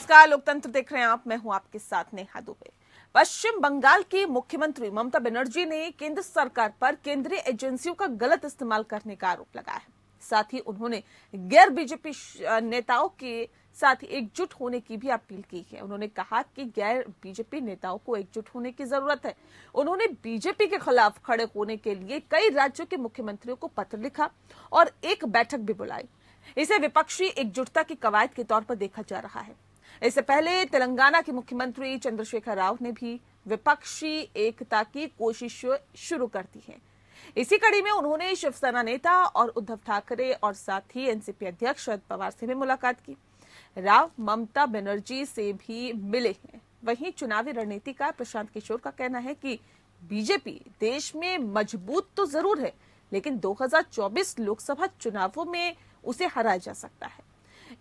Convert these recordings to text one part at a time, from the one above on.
नमस्कार, लोकतंत्र देख रहे हैं आप। मैं हूं आपके साथ नेहा दुबे। पश्चिम बंगाल की मुख्यमंत्री ममता बनर्जी ने केंद्र सरकार पर केंद्रीय एजेंसियों का गलत इस्तेमाल करने का आरोप लगाया है। साथ ही उन्होंने गैर बीजेपी नेताओं के साथ एकजुट होने की भी अपील की है। उन्होंने कहा कि गैर बीजेपी नेताओं को एकजुट होने की जरूरत है। उन्होंने बीजेपी के खिलाफ खड़े होने के लिए कई राज्यों के मुख्यमंत्रियों को पत्र लिखा और एक बैठक भी बुलाई। इसे विपक्षी एकजुटता की कवायद के तौर पर देखा जा रहा है। इससे पहले तेलंगाना के मुख्यमंत्री चंद्रशेखर राव ने भी विपक्षी एकता की कोशिश शुरू कर दी है। इसी कड़ी में उन्होंने शिवसेना नेता और उद्धव ठाकरे और साथ ही एनसीपी अध्यक्ष शरद पवार से भी मुलाकात की। राव ममता बनर्जी से भी मिले हैं। वहीं चुनावी रणनीतिकार प्रशांत किशोर का कहना है कि बीजेपी देश में मजबूत तो जरूर है, लेकिन 2024 लोकसभा चुनावों में उसे हराया जा सकता है।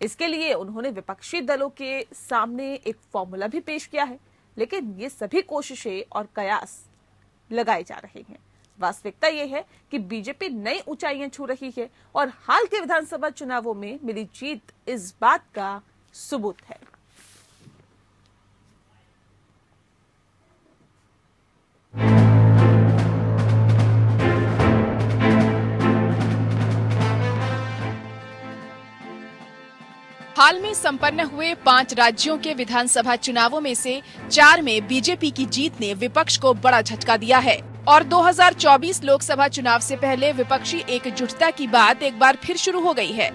इसके लिए उन्होंने विपक्षी दलों के सामने एक फॉर्मूला भी पेश किया है, लेकिन ये सभी कोशिशें और कयास लगाए जा रहे हैं। वास्तविकता यह है कि बीजेपी नई ऊंचाइयां छू रही है और हाल के विधानसभा चुनावों में मिली जीत इस बात का सबूत है। हाल में संपन्न हुए 5 राज्यों के विधानसभा चुनावों में से 4 में बीजेपी की जीत ने विपक्ष को बड़ा झटका दिया है और 2024 लोकसभा चुनाव से पहले विपक्षी एकजुटता की बात एक बार फिर शुरू हो गई है।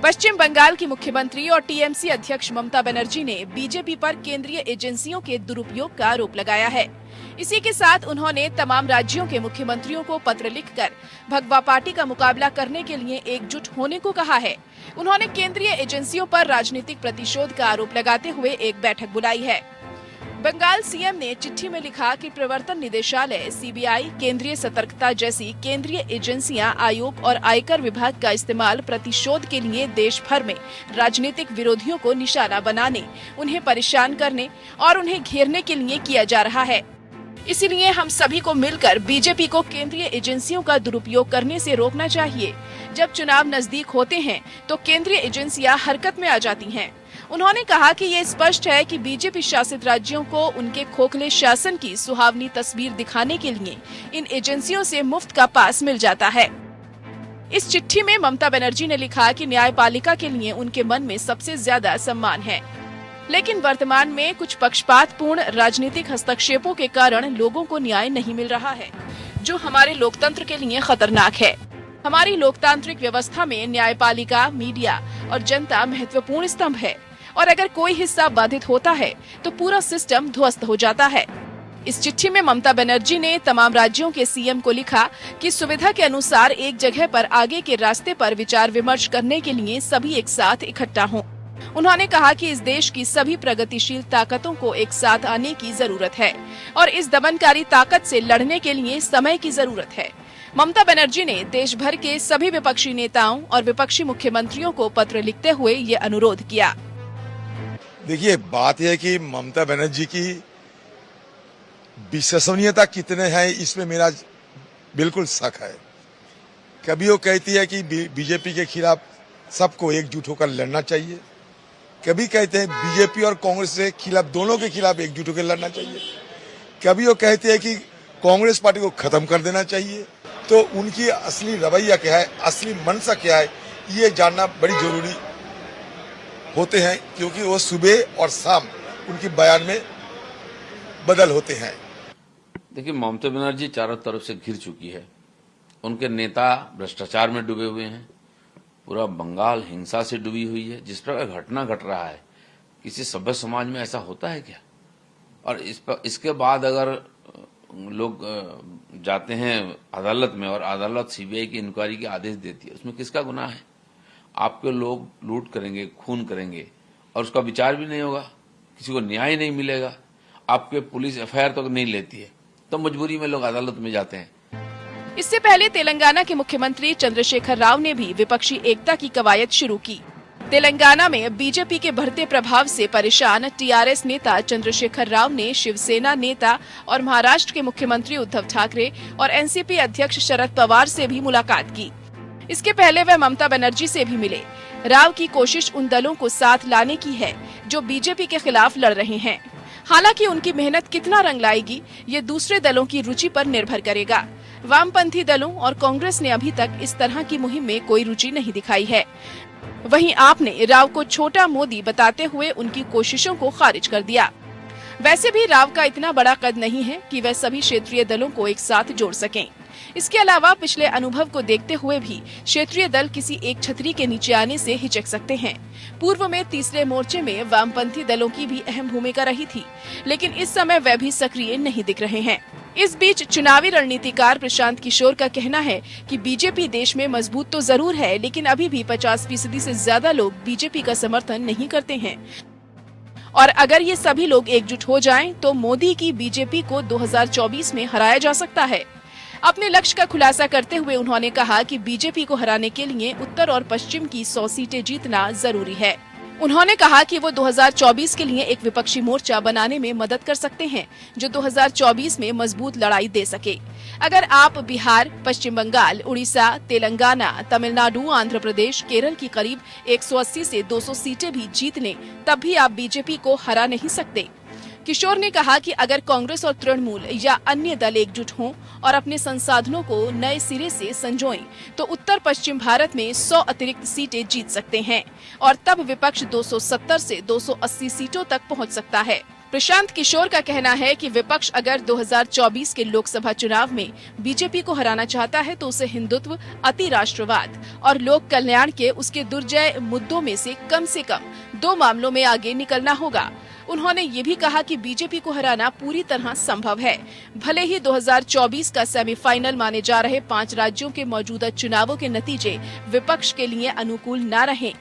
पश्चिम बंगाल की मुख्यमंत्री और टीएमसी अध्यक्ष ममता बनर्जी ने बीजेपी पर केंद्रीय एजेंसियों के दुरुपयोग का आरोप लगाया है। इसी के साथ उन्होंने तमाम राज्यों के मुख्यमंत्रियों को पत्र लिखकर भगवा पार्टी का मुकाबला करने के लिए एकजुट होने को कहा है। उन्होंने केंद्रीय एजेंसियों पर राजनीतिक प्रतिशोध का आरोप लगाते हुए एक बैठक बुलाई है। बंगाल सीएम ने चिट्ठी में लिखा कि प्रवर्तन निदेशालय, सीबीआई, केंद्रीय सतर्कता जैसी केंद्रीय एजेंसियां, आयोग और आयकर विभाग का इस्तेमाल प्रतिशोध के लिए देश भर में राजनीतिक विरोधियों को निशाना बनाने, उन्हें परेशान करने और उन्हें घेरने के लिए किया जा रहा है। इसीलिए हम सभी को मिलकर बीजेपी को केंद्रीय एजेंसियों का दुरुपयोग करने से रोकना चाहिए। जब चुनाव नजदीक होते हैं तो केंद्रीय एजेंसियां हरकत में आ जाती हैं। उन्होंने कहा कि ये स्पष्ट है कि बीजेपी शासित राज्यों को उनके खोखले शासन की सुहावनी तस्वीर दिखाने के लिए इन एजेंसियों से मुफ्त का पास मिल जाता है। इस चिट्ठी में ममता बनर्जी ने लिखा कि न्यायपालिका के लिए उनके मन में सबसे ज्यादा सम्मान है, लेकिन वर्तमान में कुछ पक्षपातपूर्ण राजनीतिक हस्तक्षेपों के कारण लोगों को न्याय नहीं मिल रहा है, जो हमारे लोकतंत्र के लिए खतरनाक है। हमारी लोकतांत्रिक व्यवस्था में न्यायपालिका, मीडिया और जनता महत्वपूर्ण स्तंभ है और अगर कोई हिस्सा बाधित होता है तो पूरा सिस्टम ध्वस्त हो जाता है। इस चिट्ठी में ममता बनर्जी ने तमाम राज्यों के सीएम को लिखा कि सुविधा के अनुसार एक जगह पर आगे के रास्ते पर विचार विमर्श करने के लिए सभी एक साथ इकट्ठा हों। उन्होंने कहा कि इस देश की सभी प्रगतिशील ताकतों को एक साथ आने की जरूरत है और इस दमनकारी ताकत से लड़ने के लिए समय की जरूरत है। ममता बनर्जी ने देश भर के सभी विपक्षी नेताओं और विपक्षी मुख्यमंत्रियों को पत्र लिखते हुए ये अनुरोध किया। देखिए, बात यह है कि ममता बनर्जी की विश्वसनीयता कितने हैं इसमें मेरा बिल्कुल शक है। कभी वो कहती है कि बीजेपी के खिलाफ सबको एकजुट होकर लड़ना चाहिए, कभी कहते हैं बीजेपी और कांग्रेस के खिलाफ, दोनों के खिलाफ एकजुट होकर लड़ना चाहिए, कभी वो कहते हैं कि कांग्रेस पार्टी को खत्म कर देना चाहिए। तो उनकी असली रवैया क्या है, असली मंशा क्या है, ये जानना बड़ी जरूरी होते हैं, क्योंकि वो सुबह और शाम उनकी बयान में बदल होते हैं। देखिए, ममता बनर्जी चारों तरफ से घिर चुकी है। उनके नेता भ्रष्टाचार में डूबे हुए हैं, पूरा बंगाल हिंसा से डूबी हुई है। जिस प्रकार घटना घट रहा है, किसी सभ्य समाज में ऐसा होता है क्या? और इसके बाद अगर लोग जाते हैं अदालत में और अदालत सीबीआई की इंक्वायरी के आदेश देती है, उसमें किसका गुनाह है? आपके लोग लूट करेंगे, खून करेंगे और उसका विचार भी नहीं होगा, किसी को न्याय नहीं मिलेगा, आपके पुलिस एफआईआर तो नहीं लेती है, तो मजबूरी में लोग अदालत में जाते हैं। इससे पहले तेलंगाना के मुख्यमंत्री चंद्रशेखर राव ने भी विपक्षी एकता की कवायद शुरू की। तेलंगाना में बीजेपी के बढ़ते प्रभाव से परेशान टीआरएस नेता चंद्रशेखर राव ने शिवसेना नेता और महाराष्ट्र के मुख्यमंत्री उद्धव ठाकरे और एनसीपी अध्यक्ष शरद पवार से भी मुलाकात की। इसके पहले वह ममता बनर्जी से भी मिले। राव की कोशिश उन दलों को साथ लाने की है जो बीजेपी के खिलाफ लड़ रहे हैं। हालांकि उनकी मेहनत कितना रंग लाएगी, ये दूसरे दलों की रुचि पर निर्भर करेगा। वामपंथी दलों और कांग्रेस ने अभी तक इस तरह की मुहिम में कोई रुचि नहीं दिखाई है। वहीं आपने राव को छोटा मोदी बताते हुए उनकी कोशिशों को खारिज कर दिया। वैसे भी राव का इतना बड़ा कद नहीं है कि वह सभी क्षेत्रीय दलों को एक साथ जोड़ सकें। इसके अलावा पिछले अनुभव को देखते हुए भी क्षेत्रीय दल किसी एक छतरी के नीचे आने से हिचक सकते हैं। पूर्व में तीसरे मोर्चे में वामपंथी दलों की भी अहम भूमिका रही थी, लेकिन इस समय वह भी सक्रिय नहीं दिख रहे हैं। इस बीच चुनावी रणनीतिकार प्रशांत किशोर का कहना है कि बीजेपी देश में मजबूत तो जरूर है, लेकिन अभी भी 50% से ज्यादा लोग बीजेपी का समर्थन नहीं करते हैं। और अगर ये सभी लोग एकजुट हो जाएं, तो मोदी की बीजेपी को 2024 में हराया जा सकता है। अपने लक्ष्य का खुलासा करते हुए उन्होंने कहा कि बीजेपी को हराने के लिए उत्तर और पश्चिम की 100 सीटें जीतना जरूरी है। उन्होंने कहा कि वो 2024 के लिए एक विपक्षी मोर्चा बनाने में मदद कर सकते हैं, जो 2024 में मजबूत लड़ाई दे सके। अगर आप बिहार, पश्चिम बंगाल, उड़ीसा, तेलंगाना, तमिलनाडु, आंध्र प्रदेश, केरल की करीब 180 से 200 सीटें भी जीत लें, तब भी आप बीजेपी को हरा नहीं सकते। किशोर ने कहा कि अगर कांग्रेस और तृणमूल या अन्य दल एकजुट हों और अपने संसाधनों को नए सिरे से संजोएं, तो उत्तर पश्चिम भारत में 100 अतिरिक्त सीटें जीत सकते हैं और तब विपक्ष 270 से 280 सीटों तक पहुंच सकता है। प्रशांत किशोर का कहना है कि विपक्ष अगर 2024 के लोकसभा चुनाव में बीजेपी को हराना चाहता है, तो उसे हिंदुत्व, अति राष्ट्रवाद और लोक कल्याण के उसके दुर्जय मुद्दों में से कम 2 मामलों में आगे निकलना होगा। उन्होंने ये भी कहा कि बीजेपी को हराना पूरी तरह संभव है, भले ही 2024 का सेमीफाइनल माने जा रहे 5 राज्यों के मौजूदा चुनावों के नतीजे विपक्ष के लिए अनुकूल न रहें।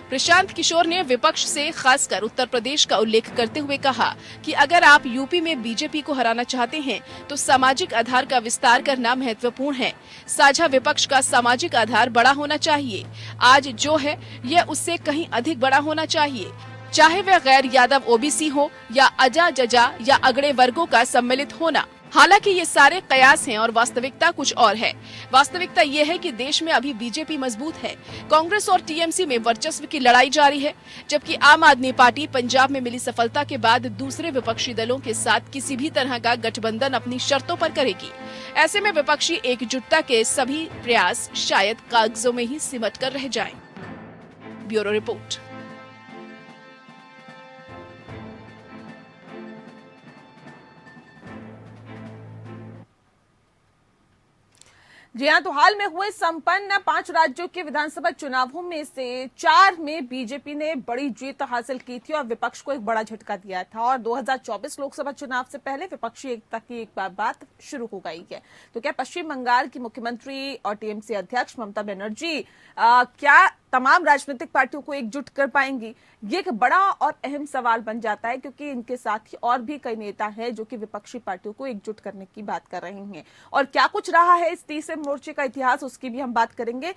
प्रशांत किशोर ने विपक्ष से खासकर उत्तर प्रदेश का उल्लेख करते हुए कहा कि अगर आप यूपी में बीजेपी को हराना चाहते हैं, तो सामाजिक आधार का विस्तार करना महत्वपूर्ण है। साझा विपक्ष का सामाजिक आधार बड़ा होना चाहिए। आज जो है, यह उससे कहीं अधिक बड़ा होना चाहिए, चाहे वह गैर यादव ओबीसी हो या अजा जजा या अगड़े वर्गों का सम्मिलित होना। हालांकि ये सारे कयास हैं और वास्तविकता कुछ और है। वास्तविकता ये है कि देश में अभी बीजेपी मजबूत है। कांग्रेस और टीएमसी में वर्चस्व की लड़ाई जारी है, जबकि आम आदमी पार्टी पंजाब में मिली सफलता के बाद दूसरे विपक्षी दलों के साथ किसी भी तरह का गठबंधन अपनी शर्तों पर करेगी। ऐसे में विपक्षी एकजुटता के सभी प्रयास शायद कागजों में ही सिमट कर रह जाएं। Bureau report. जी हाँ, तो हाल में हुए संपन्न 5 राज्यों के विधानसभा चुनावों में से 4 में बीजेपी ने बड़ी जीत हासिल की थी और विपक्ष को एक बड़ा झटका दिया था। और 2024 लोकसभा चुनाव से पहले विपक्षी एकता की एक बात शुरू हो गई है। तो क्या पश्चिम बंगाल की मुख्यमंत्री और टीएमसी अध्यक्ष ममता बनर्जी क्या तमाम राजनीतिक पार्टियों को एकजुट कर पाएंगी? ये एक बड़ा और अहम सवाल बन जाता है, क्योंकि इनके साथ ही और भी कई नेता हैं जो कि विपक्षी पार्टियों को एकजुट करने की बात कर रहे हैं। और क्या कुछ रहा है इस तीसरे मोर्चे का इतिहास, उसकी भी हम बात करेंगे।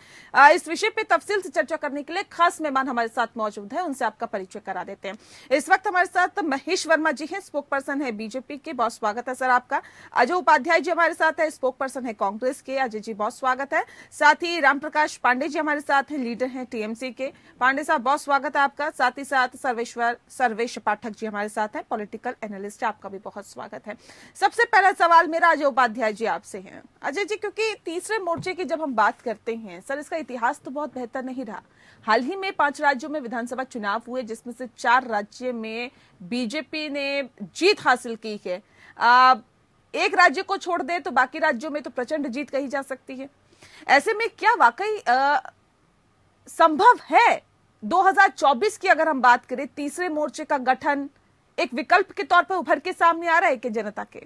इस विषय पे तफसील से चर्चा करने के लिए खास मेहमान हमारे साथ मौजूद है, उनसे आपका परिचय करा देते हैं। इस वक्त हमारे साथ महेश वर्मा जी हैं, स्पोक पर्सन है बीजेपी के, बहुत स्वागत है सर आपका। अजय उपाध्याय जी हमारे साथ है, स्पोक पर्सन है कांग्रेस के, अजय जी बहुत स्वागत है। साथ ही रामप्रकाश पांडे जी हमारे साथ हैं, लीडर हैं टीएमसी के, पांडे साहब बहुत स्वागत है आपका। साथ ही साथ सर्वेश पाठक जी हमारे साथ हैं, पॉलिटिकल एनालिस्ट, आपका भी बहुत स्वागत है। सबसे पहला सवाल मेरा अजय उपाध्याय जी आपसे है। अजय जी, क्योंकि तीसरे मोर्चे की जब हम बात करते हैं सर, इसका इतिहास तो बहुत बेहतर नहीं रहा। हाल ही में 5 राज्यों में विधानसभा चुनाव हुए, जिसमें से 4 राज्य में बीजेपी ने जीत हासिल की है। एक राज्य को छोड़ दे तो बाकी राज्यों में तो प्रचंड जीत कही जा सकती है। ऐसे में क्या वाकई संभव है 2024 की अगर हम बात करें, तीसरे मोर्चे का गठन एक विकल्प के तौर पर उभर के सामने आ रहा है कि जनता के?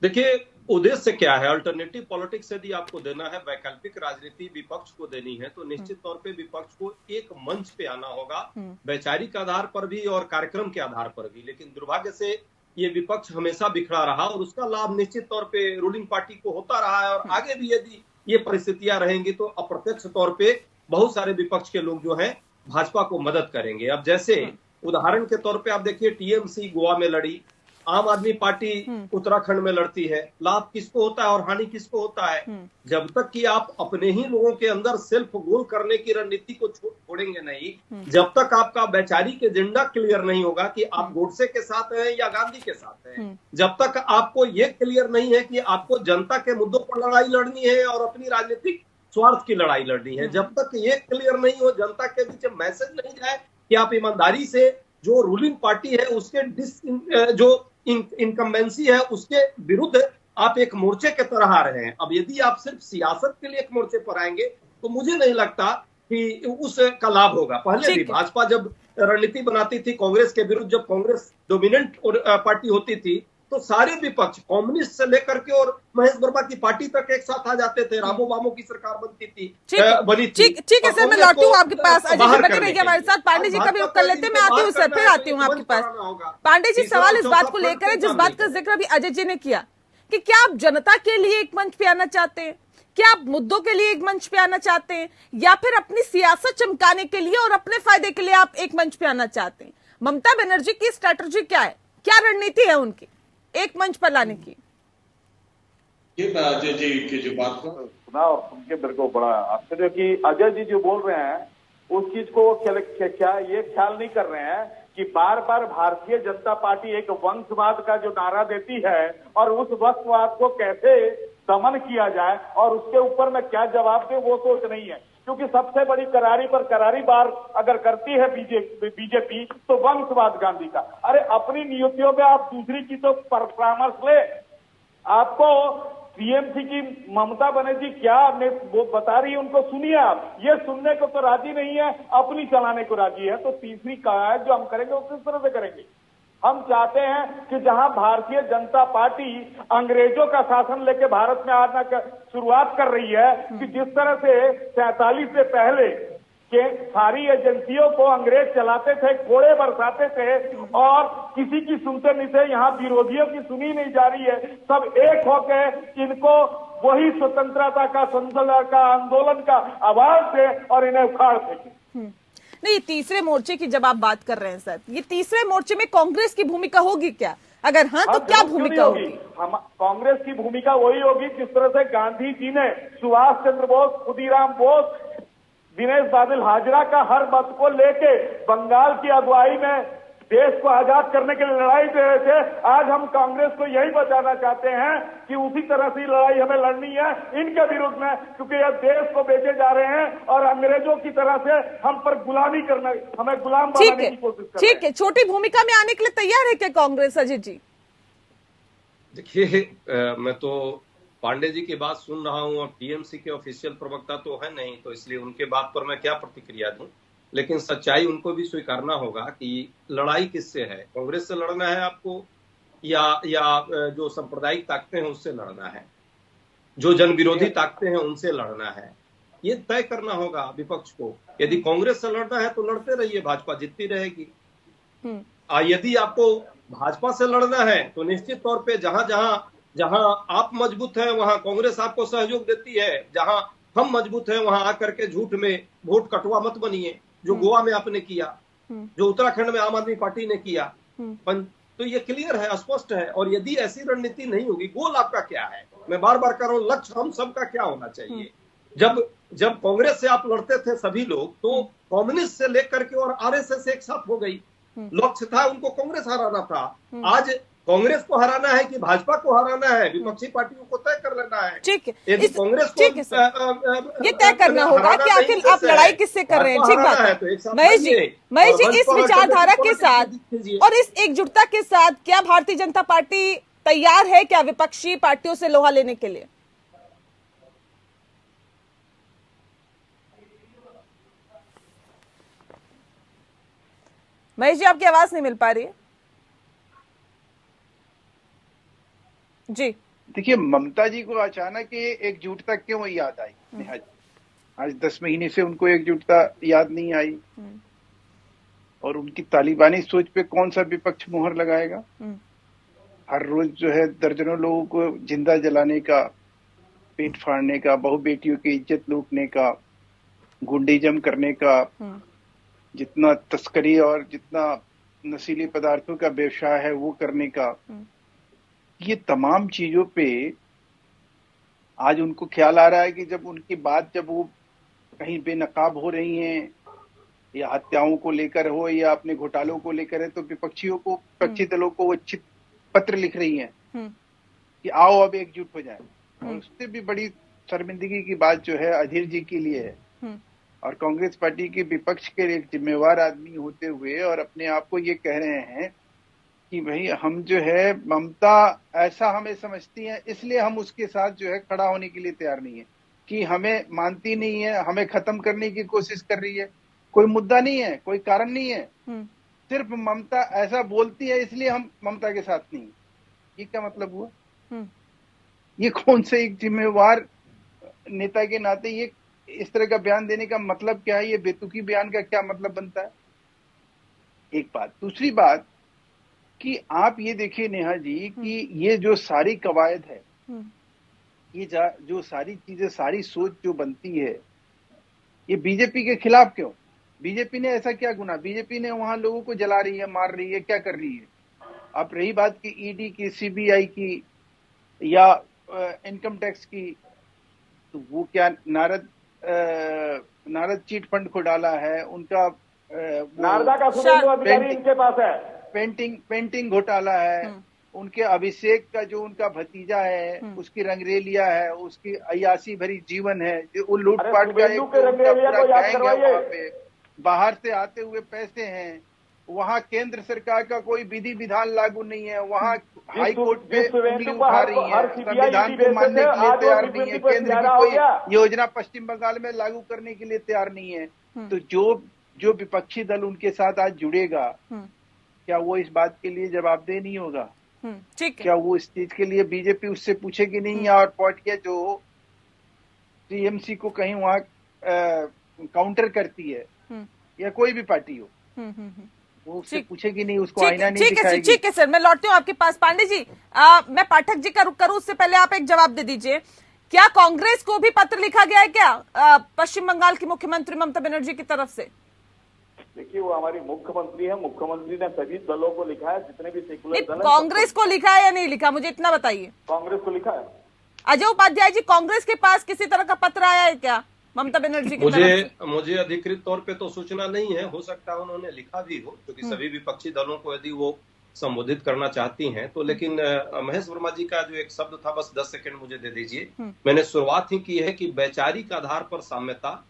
देखिए, उद्देश्य क्या है? अल्टरनेटिव पॉलिटिक्स यदि आपको देना है, वैकल्पिक राजनीति विपक्ष को देनी है, तो निश्चित तौर पे विपक्ष को एक मंच पे आना होगा, वैचारिक आधार पर भी और कार्यक्रम के आधार पर भी। लेकिन दुर्भाग्य से ये विपक्ष हमेशा बिखरा रहा और उसका लाभ निश्चित तौर पे रूलिंग पार्टी को होता रहा है। और आगे भी यदि ये परिस्थितियां रहेंगी तो अप्रत्यक्ष तौर पे बहुत सारे विपक्ष के लोग जो हैं भाजपा को मदद करेंगे। अब जैसे उदाहरण के तौर पे आप देखिए, टीएमसी गोवा में लड़ी, आम आदमी पार्टी उत्तराखंड में लड़ती है, लाभ किसको होता है और हानि किसको होता है? जब तक कि आप अपने ही लोगों के अंदर सेल्फ गोल करने की रणनीति को छोड़ेंगे नहीं, जब तक आपका वैचारिक एजेंडा क्लियर नहीं होगा कि आप गोडसे के साथ हैं या गांधी के साथ हैं, जब तक आपको ये क्लियर नहीं है कि आपको जनता के मुद्दों पर लड़ाई लड़नी है और अपनी राजनीतिक स्वार्थ की लड़ाई लड़नी है, जब तक ये क्लियर नहीं हो, जनता के बीच मैसेज नहीं जाए कि आप ईमानदारी से जो रूलिंग पार्टी है उसके जो इनकम्बेंसी है उसके विरुद्ध आप एक मोर्चे के तरह आ रहे हैं। अब यदि आप सिर्फ सियासत के लिए एक मोर्चे पर आएंगे तो मुझे नहीं लगता कि उसका लाभ होगा। पहले भी भाजपा जब रणनीति बनाती थी कांग्रेस के विरुद्ध, जब कांग्रेस डोमिनेंट पार्टी होती थी तो सारे विपक्ष कम्युनिस्ट से लेकर के और महेश वर्मा की पार्टी तक एक साथ आ जाते थे। रामो बामो की सरकार बनती थी, बनी थी। ठीक है सर, मैं लौटती हूँ आपके पास। अजय जी बने रहिए हमारे साथ। पांडे जी का भी कर लेते हैं, मैं आती हूँ सर, फिर आती हूँ आपके पास। पांडे जी, सवाल इस बात को लेकर है जिस बात का जिक्र अभी अजय जी ने किया कि क्या आप जनता के लिए एक मंच पे आना चाहते हैं, क्या आप मुद्दों के लिए एक मंच पे आना चाहते हैं, या फिर अपनी सियासत चमकाने के लिए और अपने फायदे के लिए आप एक मंच पे आना चाहते हैं? ममता बनर्जी की स्ट्रेटजी क्या है, क्या रणनीति है उनकी एक मंच पर लाने की? ये मैं अजय जी की जो बात सुना और सुन के मेरे को बड़ा आश्चर्य कि अजय जी जो बोल रहे हैं उस चीज को क्या ये ख्याल नहीं कर रहे हैं कि बार बार भारतीय जनता पार्टी एक वंशवाद का जो नारा देती है और उस वंशवाद को कैसे दमन किया जाए और उसके ऊपर में क्या जवाब दे वो सोच नहीं है। क्योंकि सबसे बड़ी करारी पर करारी बार अगर करती है बीजेपी तो वंशवाद गांधी का। अरे अपनी नियुक्तियों में आप दूसरी की तो परामर्श ले। आपको टीएमसी की ममता बनर्जी क्या वो बता रही है उनको सुनिए आप। ये सुनने को तो राजी नहीं है, अपनी चलाने को राजी है। तो तीसरी कहा है जो हम करेंगे वो किस तरह से करेंगे? हम चाहते हैं कि जहां भारतीय जनता पार्टी अंग्रेजों का शासन लेके भारत में आना शुरुआत कर रही है कि जिस तरह से 47 से पहले के सारी एजेंसियों को अंग्रेज चलाते थे, कोड़े बरसाते थे और किसी की सुनते नहीं थे। यहाँ विरोधियों की सुनी नहीं जा रही है। सब एक होके इनको वही स्वतंत्रता का, संसद का, आंदोलन का आवाज दे और इन्हें उखाड़ फेंके। नहीं, तीसरे मोर्चे की जब आप बात कर रहे हैं सर, ये तीसरे मोर्चे में कांग्रेस की भूमिका होगी क्या? अगर हाँ तो क्या भूमिका होगी? कांग्रेस की भूमिका वही होगी जिस तरह से गांधी जी ने सुभाष चंद्र बोस, खुदीराम बोस, दिनेश बादल हाजरा का हर मत को लेके बंगाल की अगुवाई में देश को आजाद करने के लिए लड़ाई दे रहे थे। आज हम कांग्रेस को यही बताना चाहते हैं कि उसी तरह से लड़ाई हमें लड़नी है इनके विरुद्ध में, क्योंकि ये देश को बेचे जा रहे हैं और अंग्रेजों की तरह से हम पर गुलामी करना, हमें गुलाम बनाने की कोशिश कर रहे हैं। ठीक है, छोटी भूमिका में आने के लिए तैयार है क्या कांग्रेस? अजय जी देखिए, मैं तो पांडे जी की बात सुन रहा हूं और टीएमसी के ऑफिशियल प्रवक्ता तो है नहीं, तो इसलिए उनके बात पर मैं क्या प्रतिक्रिया दूं। लेकिन सच्चाई उनको भी स्वीकारना होगा कि लड़ाई किससे है। कांग्रेस से लड़ना है आपको या जो सांप्रदायिक ताकतें हैं उससे लड़ना है, जो जन विरोधी ताकतें हैं उनसे लड़ना है, ये तय करना होगा विपक्ष को। यदि कांग्रेस से लड़ना है तो लड़ते रहिए, भाजपा जीतती रहेगी। यदि आपको भाजपा से लड़ना है तो निश्चित तौर पे जहां आप मजबूत हैं वहां कांग्रेस आपको सहयोग देती है, जहां हम मजबूत हैं वहां आकर के झूठ में वोट कटवा मत बनिए, जो गोवा में आपने किया, जो उत्तराखंड में आम आदमी पार्टी ने किया। तो ये क्लियर है, स्पष्ट है। और यदि ऐसी रणनीति नहीं होगी, गोल आपका क्या है? मैं बार बार कर रहा हूं, लक्ष्य हम सबका क्या होना चाहिए? जब कांग्रेस से आप लड़ते थे सभी लोग, तो कम्युनिस्ट से लेकर के और आरएसएस एक साथ हो गई। लक्ष्य था उनको कांग्रेस हराना था। आज कांग्रेस को हराना है कि भाजपा को हराना है, विपक्षी पार्टियों को तय कर लेना है। ठीक है, यदि कांग्रेस को ये तय करना होगा कि आखिर आप लड़ाई किससे कर रहे हैं। ठीक बात है महेश जी, इस विचारधारा के साथ और इस एकजुटता के साथ क्या भारतीय जनता पार्टी तैयार है क्या विपक्षी पार्टियों से लोहा लेने के लिए? महेश जी, आपकी आवाज नहीं मिल पा रही है जी। देखिए, ममता जी को अचानक ये एकजुटता क्यों याद आई? आज 10 महीने से उनको एकजुटता याद नहीं आई। और उनकी तालिबानी सोच पे कौन सा विपक्ष मोहर लगाएगा? हर रोज जो है दर्जनों लोगों को जिंदा जलाने का, पेट फाड़ने का, बहु बेटियों की इज्जत लूटने का, गुंडीजम करने का, जितना तस्करी और जितना नशीले पदार्थों का व्यवसाय है वो करने का, ये तमाम चीजों पे आज उनको ख्याल आ रहा है कि जब उनकी बात जब वो कहीं बेनकाब हो रही हैं या हत्याओं को लेकर हो या अपने घोटालों को लेकर है, तो विपक्षी दलों को वो चित पत्र लिख रही हैं कि आओ अब एकजुट हो जाए। और उससे भी बड़ी शर्मिंदगी की बात जो है अधीर जी के लिए है। और कांग्रेस पार्टी के विपक्ष के एक जिम्मेवार आदमी होते हुए और अपने आप को ये कह रहे हैं कि भाई हम जो है ममता ऐसा हमें समझती है इसलिए हम उसके साथ जो है खड़ा होने के लिए तैयार नहीं है, कि हमें मानती नहीं है, हमें खत्म करने की कोशिश कर रही है। कोई मुद्दा नहीं है, कोई कारण नहीं है, सिर्फ ममता ऐसा बोलती है इसलिए हम ममता के साथ नहीं। ये क्या मतलब हुआ? ये कौन से एक जिम्मेवार नेता के नाते ये इस तरह का बयान देने का मतलब क्या है? ये बेतुकी बयान का क्या मतलब बनता है? एक बात। दूसरी बात कि आप ये देखिए नेहा जी कि ये जो सारी कवायद है, ये जो सारी चीजें, सारी सोच जो बनती है, ये बीजेपी के खिलाफ क्यों? बीजेपी ने ऐसा क्या गुनाह? बीजेपी ने वहां लोगों को जला रही है, मार रही है, क्या कर रही है? अब रही बात की ईडी की, सीबीआई की या इनकम टैक्स की, तो वो क्या नारद चीट फंड घोटाला है उनका, नारदा का सुवेंदु अधिकारी इनके पास है, पेंटिंग घोटाला है, उनके अभिषेक का जो उनका भतीजा है उसकी रंगरेलिया है, उसकी अयासी भरी जीवन है, जो लूटपाट का एक पूरा गैंग है वहां पे, बाहर से आते हुए पैसे हैं, वहां केंद्र सरकार का कोई विधि विधान लागू नहीं है, वहां हाई कोर्ट पे उंगली उठा रही है, संविधान को मानने के लिए तैयार नहीं है, केंद्र की कोई योजना पश्चिम बंगाल में लागू करने के लिए तैयार नहीं है। तो जो विपक्षी दल उनके साथ आज जुड़ेगा, क्या वो इस बात के लिए जवाबदेह नहीं होगा? ठीक है। क्या वो इस चीज के लिए बीजेपी उससे पूछेगी नहीं? और पॉइंट किया जो टीएमसी को कहीं वहां काउंटर करती है या कोई भी पार्टी हो, वो उससे पूछेगी नहीं, उसको आईना नहीं दिखाएगी। ठीक है सर, मैं लौटती हूँ आपके पास। पांडे जी, मैं पाठक जी का रुख करूं, उससे पहले आप एक जवाब दे दीजिए। क्या कांग्रेस को भी पत्र लिखा गया है क्या पश्चिम बंगाल की मुख्यमंत्री ममता बनर्जी की तरफ से? देखिए, वो हमारी मुख्यमंत्री है, मुख्यमंत्री ने सभी दलों को लिखा है, जितने भी सेकुलर दल हैं। कांग्रेस को लिखा है या नहीं लिखा, मुझे इतना बताइए। कांग्रेस को लिखा है। अजय उपाध्याय जी, कांग्रेस के पास किसी तरह का पत्र आया है क्या ममता बनर्जी की तरफ से? मुझे अधिकृत तौर पे तो सूचना नहीं है, हो सकता है उन्होंने लिखा भी हो, क्योंकि सभी विपक्षी दलों को यदि वो संबोधित करना चाहती हैं तो। लेकिन महेश वर्मा जी का जो एक शब्द था, बस 10 सेकंड मुझे दे दीजिए। मैंने शुरुआत ही की है कि वैचारिक आधार पर साम्यता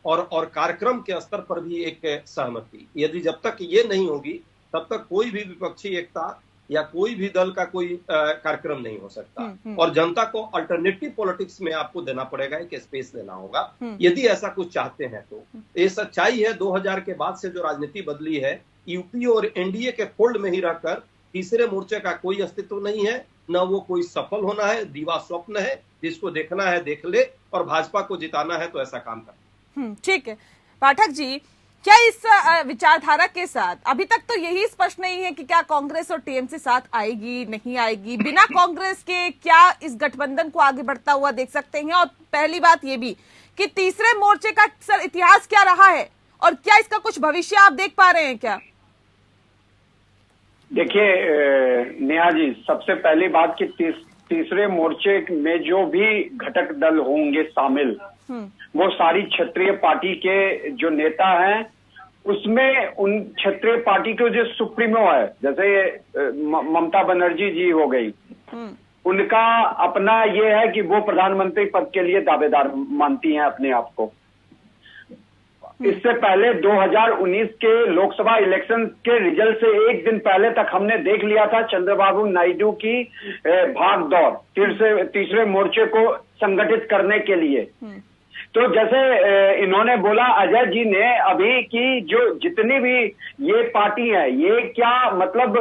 और कार्यक्रम के स्तर पर भी एक सहमति, यदि जब तक ये नहीं होगी तब तक कोई भी विपक्षी एकता या कोई भी दल का कोई कार्यक्रम नहीं हो सकता। और जनता को अल्टरनेटिव पॉलिटिक्स में आपको देना पड़ेगा, एक स्पेस देना होगा, यदि ऐसा कुछ चाहते हैं तो। ये सच्चाई है, 2000 के बाद से जो राजनीति बदली है, यूपी और एनडीए के फोल्ड में ही रहकर तीसरे मोर्चे का कोई अस्तित्व नहीं है, न वो कोई सफल होना है, दीवा स्वप्न है, जिसको देखना है देख ले, और भाजपा को जिताना है तो ऐसा काम कर। ठीक है पाठक जी, क्या इस विचारधारा के साथ अभी तक तो यही स्पष्ट नहीं है कि क्या कांग्रेस और टीएमसी साथ आएगी नहीं आएगी, बिना कांग्रेस के क्या इस गठबंधन को आगे बढ़ता हुआ देख सकते हैं? और पहली बात ये भी कि तीसरे मोर्चे का सर इतिहास क्या रहा है और क्या इसका कुछ भविष्य आप देख पा रहे हैं क्या? देखिए नेहा जी, सबसे पहली बात कि तीसरे मोर्चे में जो भी घटक दल होंगे शामिल, वो सारी क्षेत्रीय पार्टी के जो नेता हैं, उसमें उन क्षेत्रीय पार्टी के जो सुप्रीमो है, जैसे ममता बनर्जी जी हो गई, उनका अपना ये है कि वो प्रधानमंत्री पद के लिए दावेदार मानती हैं अपने आप को। इससे पहले 2019 के लोकसभा इलेक्शन के रिजल्ट से एक दिन पहले तक हमने देख लिया था चंद्रबाबू नायडू की भाग दौड़ तीसरे मोर्चे को संगठित करने के लिए। तो जैसे इन्होंने बोला अजय जी ने अभी कि जो जितनी भी ये पार्टी है, ये क्या मतलब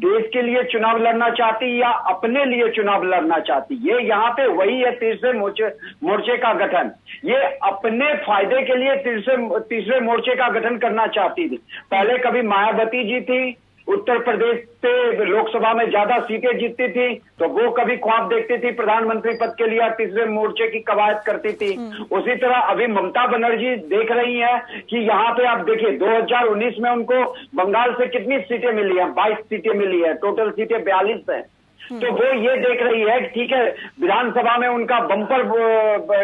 देश के लिए चुनाव लड़ना चाहती या अपने लिए चुनाव लड़ना चाहती, ये यहाँ पे वही है तीसरे मोर्चे का गठन। ये अपने फायदे के लिए तीसरे मोर्चे का गठन करना चाहती थी। पहले कभी मायावती जी थी, उत्तर प्रदेश से लोकसभा में ज्यादा सीटें जीतती थी तो वो कभी ख्वाब देखती थी प्रधानमंत्री पद के लिए, तीसरे मोर्चे की कवायद करती थी। उसी तरह अभी ममता बनर्जी देख रही है कि यहाँ पे आप देखिए 2019 में उनको बंगाल से कितनी सीटें मिली है, 22 सीटें मिली है, टोटल सीटें 42 है। तो वो ये देख रही है कि ठीक है विधानसभा में उनका बम्पर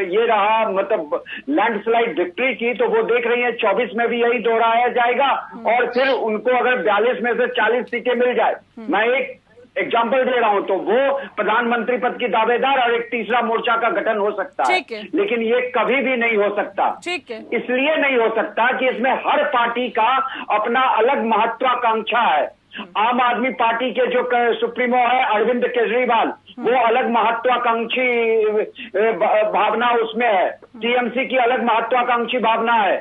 ये रहा, मतलब लैंडस्लाइड विक्ट्री की, तो वो देख रही है 24 में भी यही दोहराया जाएगा और फिर उनको अगर 42 में से 40 सीटें मिल जाए, मैं एक एग्जाम्पल दे रहा हूं, तो वो प्रधानमंत्री पद की दावेदार और एक तीसरा मोर्चा का गठन हो सकता है। लेकिन ये कभी भी नहीं हो सकता। ठीक है। इसलिए नहीं हो सकता कि इसमें हर पार्टी का अपना अलग महत्वाकांक्षा है। आम आदमी पार्टी के जो सुप्रीमो है अरविंद केजरीवाल, वो अलग महत्वाकांक्षी भावना उसमें है। टीएमसी की अलग महत्वाकांक्षी भावना है।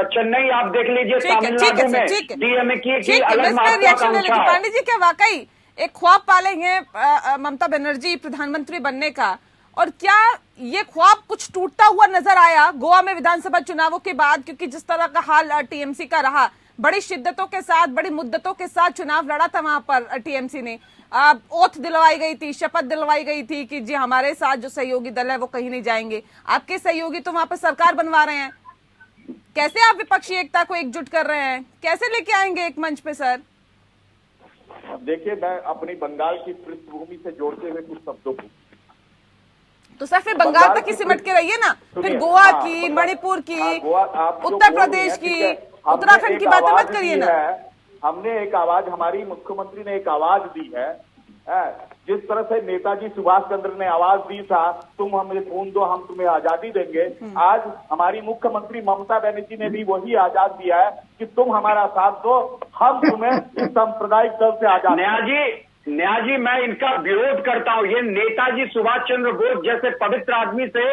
चेन्नई आप देख लीजिए, तमिलनाडु में डीएमके की अलग महत्वाकांक्षा है। पांडे जी, क्या वाकई एक ख्वाब पालेंगे ममता बनर्जी प्रधानमंत्री बनने का, और क्या ये ख्वाब कुछ टूटता हुआ नजर आया गोवा में विधानसभा चुनावों के बाद? क्योंकि जिस तरह का हाल टीएमसी का रहा, बड़ी शिद्दतों के साथ, बड़ी मुद्दतों के साथ चुनाव लड़ा था वहां पर टीएमसी ने, ओथ दिलवाई गई थी, शपथ दिलवाई गई थी कि जी हमारे साथ जो सहयोगी दल है वो कहीं नहीं जाएंगे। आपके सहयोगी तो वहां पर सरकार बनवा रहे हैं। कैसे आप विपक्षी एकता को एकजुट कर रहे हैं? कैसे लेके आएंगे एक मंच पे सर? देखिए, मैं अपनी बंगाल की पृष्ठभूमि से जोड़ते हुए कुछ शब्दों को, तो सर फिर बंगाल तक ही सिमट के रहिए ना, फिर गोवा की, मणिपुर की, उत्तर प्रदेश की, उत्तराखंड की बातें मत करिए ना। हमने एक आवाज, हमारी मुख्यमंत्री ने एक आवाज दी है, जिस तरह से नेताजी सुभाष चंद्र ने आवाज दी था, तुम हमें खून दो हम तुम्हें आजादी देंगे। आज हमारी मुख्यमंत्री ममता बनर्जी ने भी वही आजाद दिया है कि तुम हमारा साथ दो, हम तुम्हें इस सांप्रदायिक दल से आजाद। न्याय जी, मैं इनका विरोध करता हूँ। ये नेताजी सुभाष चंद्र बोस जैसे पवित्र आदमी से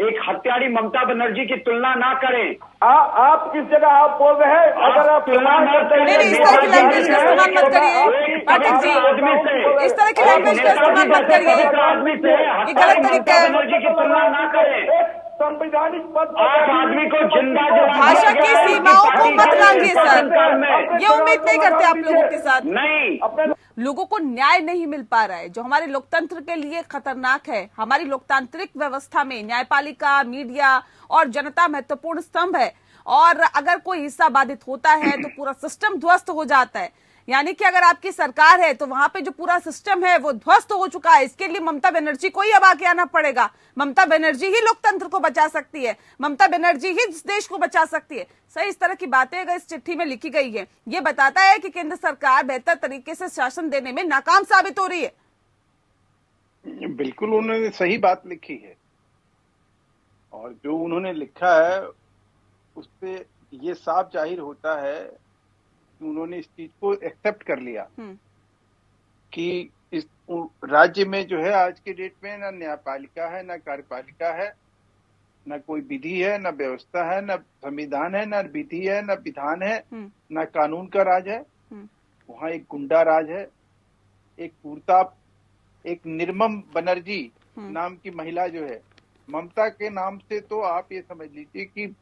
एक हत्यारी ममता बनर्जी की तुलना ना करें। आप किस जगह आप बोल रहे हैं? अगर आप तुलना मत करिए, इस तरह की लैंग्वेज का इस्तेमाल मत करिए पाठक जी, इस तरह की लैंग्वेज का इस्तेमाल मत करिए, ये गलत तरीका है। बनर्जी की तुलना ना करें। संवैधानिक पद आप आदमी को जिंदा भाषा की सीमाओं को मत लांघिए सर, ये उम्मीद नहीं करते आप लोगों के साथ। नहीं, लोगों को न्याय नहीं मिल पा रहा है, जो हमारे लोकतंत्र के लिए खतरनाक है। हमारी लोकतांत्रिक व्यवस्था में न्यायपालिका, मीडिया और जनता महत्वपूर्ण स्तंभ है, और अगर कोई हिस्सा बाधित होता है तो पूरा सिस्टम ध्वस्त हो जाता है। यानी कि अगर आपकी सरकार है तो वहां पे जो पूरा सिस्टम है वो ध्वस्त हो चुका है। इसके लिए ममता बनर्जी को ही अब आगे आना पड़ेगा। ममता बनर्जी ही लोकतंत्र को बचा सकती है, ममता बनर्जी ही इस देश को बचा सकती है। सर, इस तरह की बातें अगर इस चिट्ठी में लिखी गई है, ये बताता है कि केंद्र सरकार बेहतर तरीके से शासन देने में नाकाम साबित हो रही है। बिल्कुल, उन्होंने सही बात लिखी है, और जो उन्होंने लिखा है उससे ये साफ जाहिर होता है उन्होंने इस चीज को एक्सेप्ट कर लिया कि इस राज्य में जो है आज के डेट में ना न्यायपालिका है, ना कार्यपालिका है, ना कोई विधि है, ना व्यवस्था है, ना संविधान है, ना विधि है, ना विधान है, ना कानून का राज है। वहाँ एक गुंडा राज है। एक पूर्ता, एक निर्मम बनर्जी नाम की महिला जो है, ममता के नाम से तो आप ये समझ लीजिए कि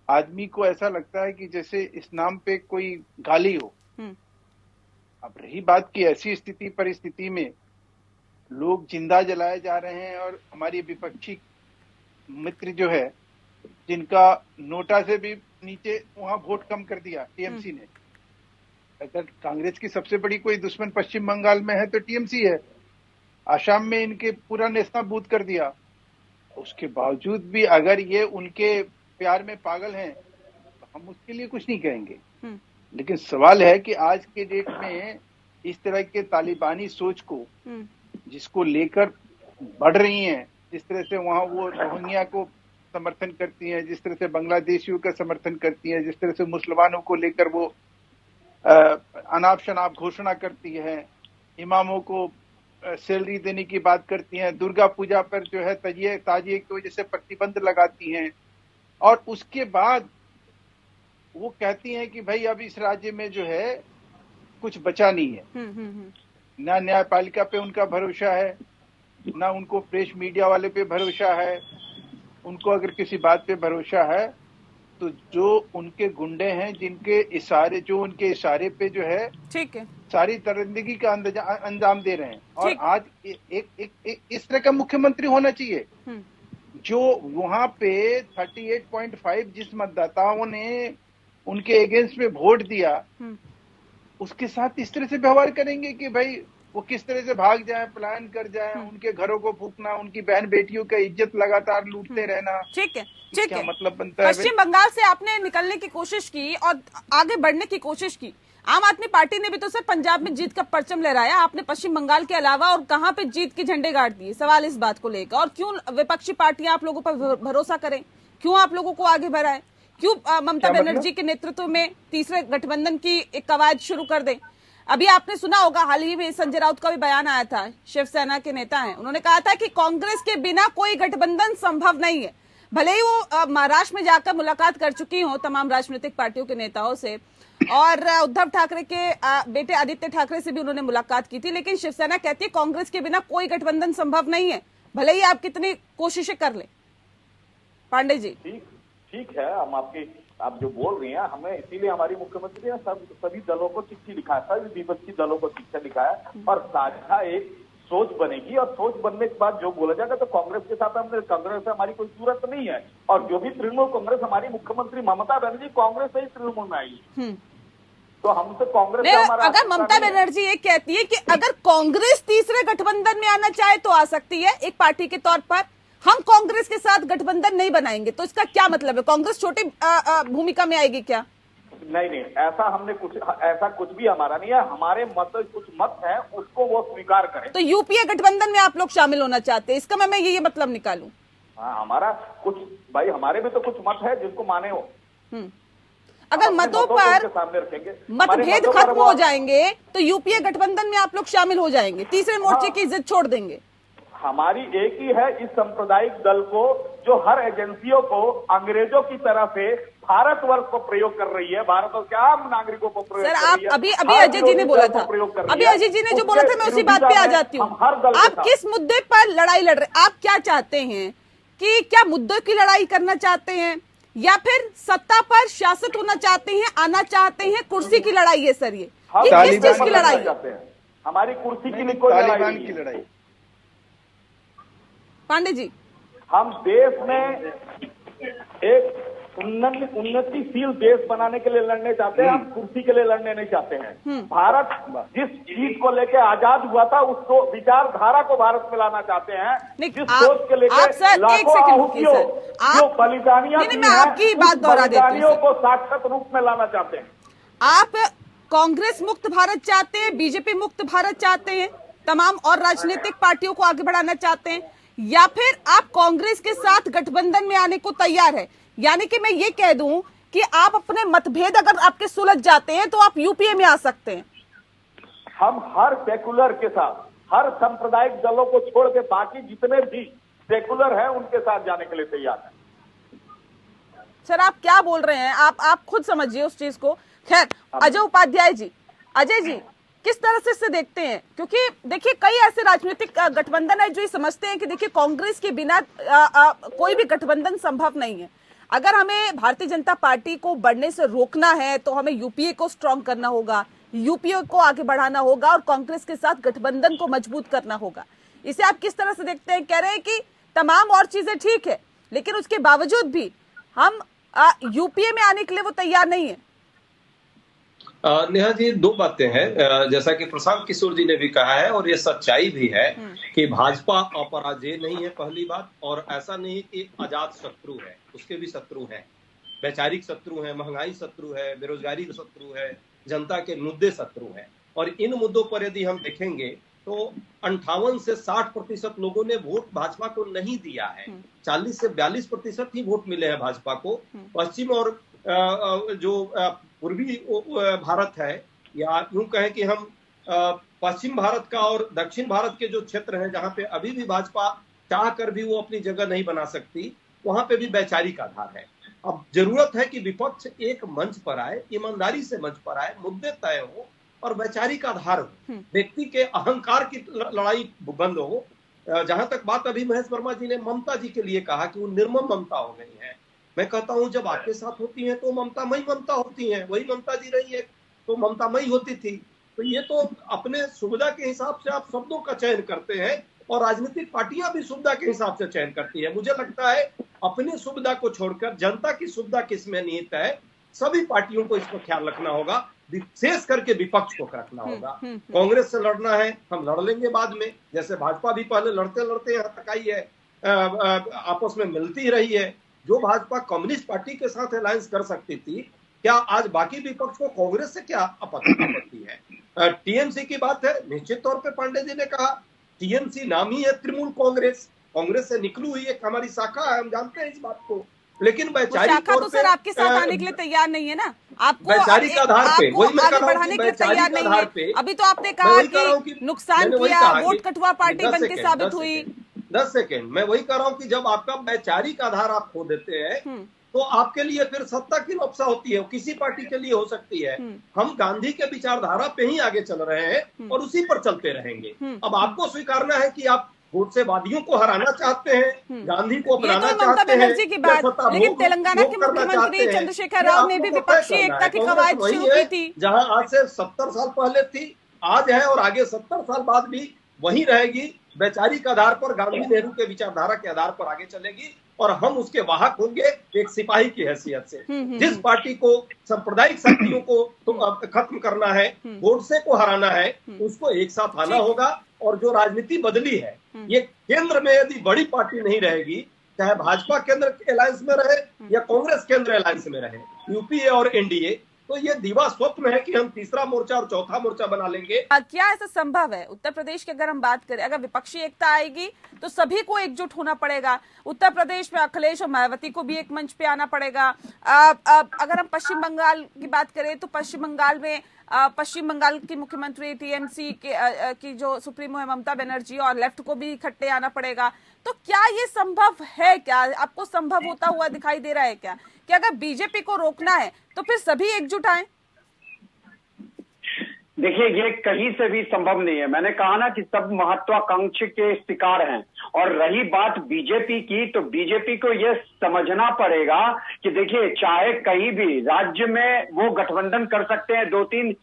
आदमी को ऐसा लगता है कि जैसे इस नाम पे कोई गाली हो। अब रही बात की ऐसी स्थिति परिस्थिति में लोग जिंदा जलाए जा रहे हैं, और हमारी विपक्षी मित्र जो है जिनका नोटा से भी नीचे वहां वोट कम कर दिया टीएमसी ने। अगर कांग्रेस की सबसे बड़ी कोई दुश्मन पश्चिम बंगाल में है तो टीएमसी है। आसाम में इनके पूरा नेस्तनाबूद कर दिया। उसके बावजूद भी अगर ये उनके प्यार में पागल हैं तो हम उसके लिए कुछ नहीं कहेंगे। लेकिन सवाल है कि आज के डेट में इस तरह के तालिबानी सोच को जिसको लेकर बढ़ रही हैं, जिस तरह से वहां वो रोहिंग्या को समर्थन करती हैं, जिस तरह से बांग्लादेशियों का समर्थन करती हैं, जिस तरह से मुसलमानों को लेकर वो अनाप शनाप घोषणा करती है, इमामों को सैलरी देने की बात करती हैं, दुर्गा पूजा पर जो है ताजिए की वजह से प्रतिबंध लगाती हैं, और उसके बाद वो कहती हैं कि भाई अब इस राज्य में जो है कुछ बचा नहीं है। ना न्यायपालिका पे उनका भरोसा है, ना उनको प्रेस मीडिया वाले पे भरोसा है। उनको अगर किसी बात पे भरोसा है तो जो उनके गुंडे हैं, जिनके इशारे, जो उनके इशारे पे जो है ठीक है, सारी दरिंदगी का अंजाम दे रहे हैं। और आज एक इस तरह का मुख्यमंत्री होना चाहिए जो वहां पे 38.5 जिस मतदाताओं ने उनके अगेंस्ट में वोट दिया, उसके साथ इस तरह से व्यवहार करेंगे कि भाई वो किस तरह से भाग जाए, पलायन कर जाए, उनके घरों को फूकना, उनकी बहन बेटियों का इज्जत लगातार लूटते रहना। ठीक है, ठीक है। मतलब बनता है पश्चिम बंगाल से आपने निकलने की कोशिश की और आगे बढ़ने की कोशिश की। आम आदमी पार्टी ने भी तो सर पंजाब में जीत का परचम लहराया, आपने पश्चिम बंगाल के अलावा और कहां पे जीत के झंडे गाड़ दिए? सवाल इस बात को लेकर। और क्यों विपक्षी पार्टियां आप लोगों पर भरोसा करें, क्यों आप लोगों को आगे बढ़ाएं, क्यों ममता बनर्जी के नेतृत्व में तीसरे गठबंधन की एक कवायद शुरू कर दें? अभी आपने सुना होगा, हाल ही में संजय राउत का भी बयान आया था, शिवसेना के नेता हैं, उन्होंने कहा था कि कांग्रेस के बिना कोई गठबंधन संभव नहीं है। भले ही वो महाराष्ट्र में जाकर मुलाकात कर चुकी हो तमाम राजनीतिक पार्टियों के नेताओं से, और उद्धव ठाकरे के बेटे आदित्य ठाकरे से भी उन्होंने मुलाकात की थी, लेकिन शिवसेना कहती है कांग्रेस के बिना कोई गठबंधन संभव नहीं है, भले ही आप कितनी कोशिशें कर ले। पांडे जी, ठीक है, हम आप जो बोल रही हैं, हमें इसीलिए हमारी मुख्यमंत्री ने सभी दलों को चिट्ठी लिखा था, विपक्षी दलों को चिट्ठी लिखाया और साझा एक सोच बनेगी, और सोच बनने के बाद जो बोला जाएगा, तो कांग्रेस के साथ कांग्रेस से हमारी कोई सूरत नहीं है। और जो भी तृणमूल कांग्रेस, हमारी मुख्यमंत्री ममता बनर्जी कांग्रेस से ही तृणमूल में आई, तो हमसे कांग्रेस से हमारा। अगर ममता बनर्जी ये कहती है कि अगर कांग्रेस तीसरे गठबंधन में आना चाहे तो आ सकती है एक पार्टी के तौर पर, हम कांग्रेस के साथ गठबंधन नहीं बनाएंगे, तो इसका क्या मतलब है? कांग्रेस छोटी भूमिका में आएगी क्या? नहीं, ऐसा कुछ भी हमारा नहीं है। हमारे कुछ मत है, उसको वो स्वीकार करें। तो यूपीए गठबंधन में आप लोग शामिल होना चाहते हैं, इसका मैं ये मतलब निकालूं? हाँ, हमारा कुछ, भाई हमारे भी तो कुछ मत है जिसको माने हो। अगर मतों पर मतभेद खत्म हो जाएंगे तो यूपीए गठबंधन में आप लोग शामिल हो जाएंगे, तीसरे मोर्चे की इज्जत छोड़ देंगे। हमारी एक ही है इस सांप्रदायिक दल को, जो हर एजेंसियों को अंग्रेजों की तरह से भारतवर्ष को प्रयोग कर रही है, भारत और क्या आम नागरिकों को प्रयोग कर रही है। सर, आप अभी अजय जी ने बोला था, अभी अजय जी ने जो बोला था, मैं उसी बात पे आ जाती हूँ। आप किस मुद्दे पर लड़ाई लड़ रहे? आप क्या चाहते हैं कि क्या मुद्दों की लड़ाई करना चाहते हैं, या फिर सत्ता पर शासित होना चाहते हैं, आना चाहते हैं, कुर्सी की लड़ाई है? सर, ये किस चीज की लड़ाई है? हमारी कुर्सी की लड़ाई। पांडे जी, हम देश में एक उन्नतिशील देश बनाने के लिए लड़ने चाहते हैं, हम कुर्सी के लिए लड़ने नहीं चाहते हैं। भारत जिस चीज को लेके आजाद हुआ था, उसको विचारधारा को भारत में लाना चाहते हैं, जिस सोच के लेके लाखों आहुतियों जो बलिदानियां दी हैं, आपकी बात दोहरा देती हूं, को साक्षात रूप में लाना चाहते हैं। आप कांग्रेस मुक्त भारत चाहते हैं, बीजेपी मुक्त भारत चाहते हैं, तमाम और राजनीतिक पार्टियों को आगे बढ़ाना चाहते हैं, या फिर आप कांग्रेस के साथ गठबंधन में आने को तैयार है? यानी कि मैं ये कह दूं कि आप अपने मतभेद अगर आपके सुलझ जाते हैं तो आप यूपीए में आ सकते हैं। हम हर सेकुलर के साथ, हर सांप्रदायिक दलों को छोड़ के बाकी जितने भी सेकुलर हैं उनके साथ जाने के लिए तैयार हैं। सर, आप क्या बोल रहे हैं? आप खुद समझिए उस चीज को। खैर, अजय उपाध्याय जी, अजय जी किस तरह से इसे देखते हैं? क्योंकि देखिए, कई ऐसे राजनीतिक गठबंधन है जो ये समझते हैं कि देखिए कांग्रेस के बिना कोई भी गठबंधन संभव नहीं है। अगर हमें भारतीय जनता पार्टी को बढ़ने से रोकना है तो हमें यूपीए को स्ट्रांग करना होगा, यूपीए को आगे बढ़ाना होगा और कांग्रेस के साथ गठबंधन को मजबूत करना होगा। इसे आप किस तरह से देखते हैं? कह रहे हैं कि तमाम और चीजें ठीक है, लेकिन उसके बावजूद भी हम यूपीए में आने के लिए वो तैयार नहीं है। नेहा जी, दो बातें हैं, जैसा कि प्रशांत किशोर जी ने भी कहा है और ये सच्चाई भी है कि भाजपा अपराजय नहीं है, पहली बात। और ऐसा नहीं कि आजाद शत्रु है, उसके भी शत्रु हैं, वैचारिक शत्रु हैं, महंगाई शत्रु है, बेरोजगारी शत्रु है, जनता के मुद्दे शत्रु हैं। और इन मुद्दों पर यदि हम देखेंगे तो 58 से 60% लोगों ने वोट भाजपा को नहीं दिया है, 40 से 42% ही वोट मिले हैं भाजपा को। पश्चिम और जो पूर्वी भारत है, या यूं कहें कि हम पश्चिम भारत का और दक्षिण भारत के जो क्षेत्र हैं जहां पे अभी भी भाजपा चाह कर भी वो अपनी जगह नहीं बना सकती, वहां पे भी वैचारिक आधार है। अब जरूरत है कि विपक्ष एक मंच पर आए, ईमानदारी से मंच पर आए, मुद्दे तय हो और वैचारिक आधार हो, व्यक्ति के अहंकार की लड़ाई बंद हो। जहां तक बात अभी महेश वर्मा जी ने ममता जी के लिए कहा कि वो निर्मम ममता हो गई है, मैं कहता हूं जब आपके साथ होती हैं तो ममतामयी ममता होती हैं, वही ममता जी रही है तो ममतामयी होती थी। तो ये तो अपने सुविधा के हिसाब से आप शब्दों का चयन करते हैं और राजनीतिक पार्टियां भी सुविधा के हिसाब से चयन करती है। मुझे लगता है अपनी सुविधा को छोड़कर जनता की सुविधा किसमें निहित है, सभी पार्टियों को इसको ख्याल रखना होगा, विशेष करके विपक्ष को रखना होगा। कांग्रेस से लड़ना है, हम लड़ लेंगे बाद में, जैसे भाजपा भी पहले लड़ते लड़ते यहाँ तक आई है, आपस में मिलती रही है। जो भाजपा कम्युनिस्ट पार्टी के साथ अलायंस कर सकती थी, क्या आज बाकी विपक्ष को कांग्रेस से क्या आपत्ति है? टीएमसी की बात है, निश्चित तौर पे पांडे जी ने कहा टीएमसी नाम ही है तृणमूल कांग्रेस, कांग्रेस से निकली हुई एक हमारी शाखा है, हम जानते हैं इस बात को। लेकिन वैचारिक तौर तो सर आपके साथ आने के लिए तैयार नहीं है ना, आपको वैचारिक आधार पे वही मैं आगे बढ़ाने के लिए तैयार नहीं है। अभी तो आपने कहा कि नुकसान किया, वोट कटवा पार्टी बन के साबित हुई। 10 सेकेंड, मैं वही कह रहा हूँ कि जब आपका वैचारिक आधार आप खो देते हैं तो आपके लिए फिर सत्ता की लोपसा होती है, किसी पार्टी के लिए हो सकती है। हम गांधी के विचारधारा पे ही आगे चल रहे हैं और उसी पर चलते रहेंगे। अब आपको स्वीकारना है कि आप वोटसेवादियों को हराना चाहते हैं, गांधी को अपनाना चाहते हैं, की बात, लेकिन तेलंगाना के मुख्यमंत्री चंद्रशेखर राव ने भी विपक्षी एकता की कवायद शुरू की थी, जहां आज से 70 साल पहले थी, आज है और आगे 70 साल बाद भी वही रहेगी। वैचारिक आधार पर गांधी नेहरू के विचारधारा के आधार पर आगे चलेगी और हम उसके वाहक होंगे एक सिपाही की हैसियत से। जिस पार्टी को सांप्रदायिक शक्तियों को तो खत्म करना है, गोडसे को हराना है, उसको एक साथ आना होगा। और जो राजनीति बदली है, ये केंद्र में यदि बड़ी पार्टी नहीं रहेगी, चाहे भाजपा केंद्र अलायंस में रहे या कांग्रेस केंद्र अलायंस में रहे, यूपीए और एनडीए, तो ये दिवा स्वप्न है कि हम तीसरा मोर्चा और चौथा मोर्चा बना लेंगे। क्या ऐसा संभव है? उत्तर प्रदेश की अगर हम बात करें, अगर विपक्षी एकता आएगी तो सभी को एकजुट होना पड़ेगा। उत्तर प्रदेश में अखिलेश और मायावती को भी एक मंच पे आना पड़ेगा। अगर हम पश्चिम बंगाल की बात करें तो पश्चिम बंगाल में पश्चिम बंगाल की मुख्यमंत्री टीएमसी की जो सुप्रीमो है ममता बनर्जी, और लेफ्ट को भी इकट्ठे आना पड़ेगा। तो क्या ये संभव है? क्या आपको संभव होता हुआ दिखाई दे रहा है क्या कि अगर बीजेपी को रोकना है तो फिर सभी एकजुट आए? देखिए, ये कहीं से भी संभव नहीं है। मैंने कहा ना कि सब महत्वाकांक्षी के शिकार हैं। और रही बात बीजेपी की, तो बीजेपी को ये समझना पड़ेगा कि देखिए, चाहे कहीं भी राज्य में वो गठबंधन कर सकते हैं, 2-3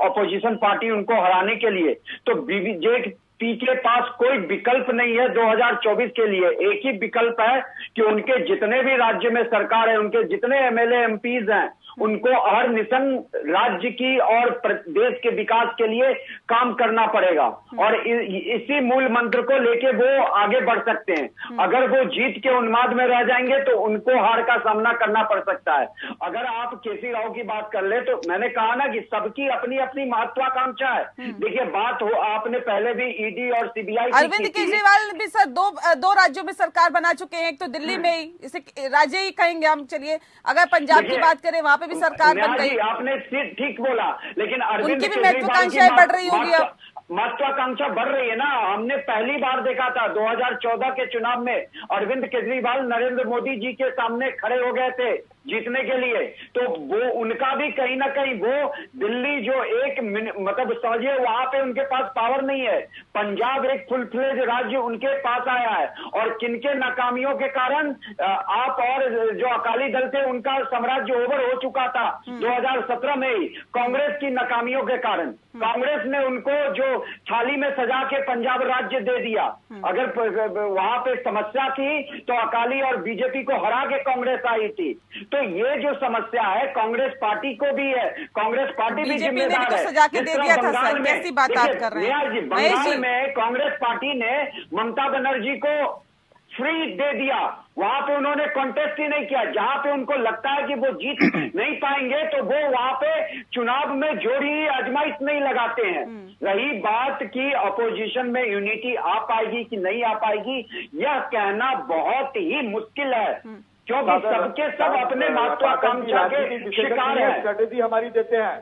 ऑपोजिशन पार्टी उनको हराने के लिए, तो बीजेपी के पास कोई विकल्प नहीं है 2024 के लिए। एक ही विकल्प है कि उनके जितने भी राज्य में सरकार है, उनके जितने एमएलए एमपीज हैं, उनको अहरनिशं राज्य की और देश के विकास के लिए काम करना पड़ेगा। और इसी मूल मंत्र को लेके वो आगे बढ़ सकते हैं। अगर वो जीत के उन्माद में रह जाएंगे तो उनको हार का सामना करना पड़ सकता है। अगर आप केसी राव की बात कर ले, तो मैंने कहा ना कि सबकी अपनी अपनी महत्वाकांक्षा है। देखिए, बात हो, आपने पहले भी ईडी और सीबीआई, अरविंद केजरीवाल भी सर दो राज्यों में सरकार बना चुके हैं, एक तो दिल्ली में ही, इसे राज्य ही कहेंगे हम। चलिए, अगर पंजाब की बात करें, वहां पे भी सरकार बन गई। आपने ठीक बोला, लेकिन उनकी भी महत्वाकांक्षाएं बढ़ रही होगी। अब महत्वाकांक्षा बढ़ रही है ना। हमने पहली बार देखा था 2014 के चुनाव में अरविंद केजरीवाल नरेंद्र मोदी जी के सामने खड़े हो गए थे जीतने के लिए। तो वो उनका भी कहीं ना कहीं, वो दिल्ली जो एक मतलब समझिए, वहां पे उनके पास पावर नहीं है। पंजाब एक फुल फ्लेज राज्य उनके पास आया है, और किनके नाकामियों के कारण आप और जो अकाली दल थे, उनका साम्राज्य ओवर हो चुका था 2017 में ही, कांग्रेस की नाकामियों के कारण। कांग्रेस ने उनको जो थाली में सजा के पंजाब राज्य दे दिया। अगर वहां पे समस्या थी तो अकाली और बीजेपी को हरा के कांग्रेस आई थी। तो ये जो समस्या है, कांग्रेस पार्टी को भी है, कांग्रेस पार्टी भी जिम्मेदार है। सजा के दे दिया था सर, कैसी बात आप कर रहे हैं? बंगाल में कांग्रेस पार्टी ने ममता बनर्जी को फ्री दे दिया। वहां पे उन्होंने कॉन्टेस्ट ही नहीं किया। जहां पे उनको लगता है कि वो जीत नहीं पाएंगे, तो वो वहां पे चुनाव में जोड़ी आजमाइश नहीं लगाते हैं। रही बात की अपोजिशन में यूनिटी आ पाएगी कि नहीं आ पाएगी, यह कहना बहुत ही मुश्किल है, क्योंकि सबके सब अपने महत्वाकांक्षा के शिकार हैं। स्ट्रेटेजी हमारी देते हैं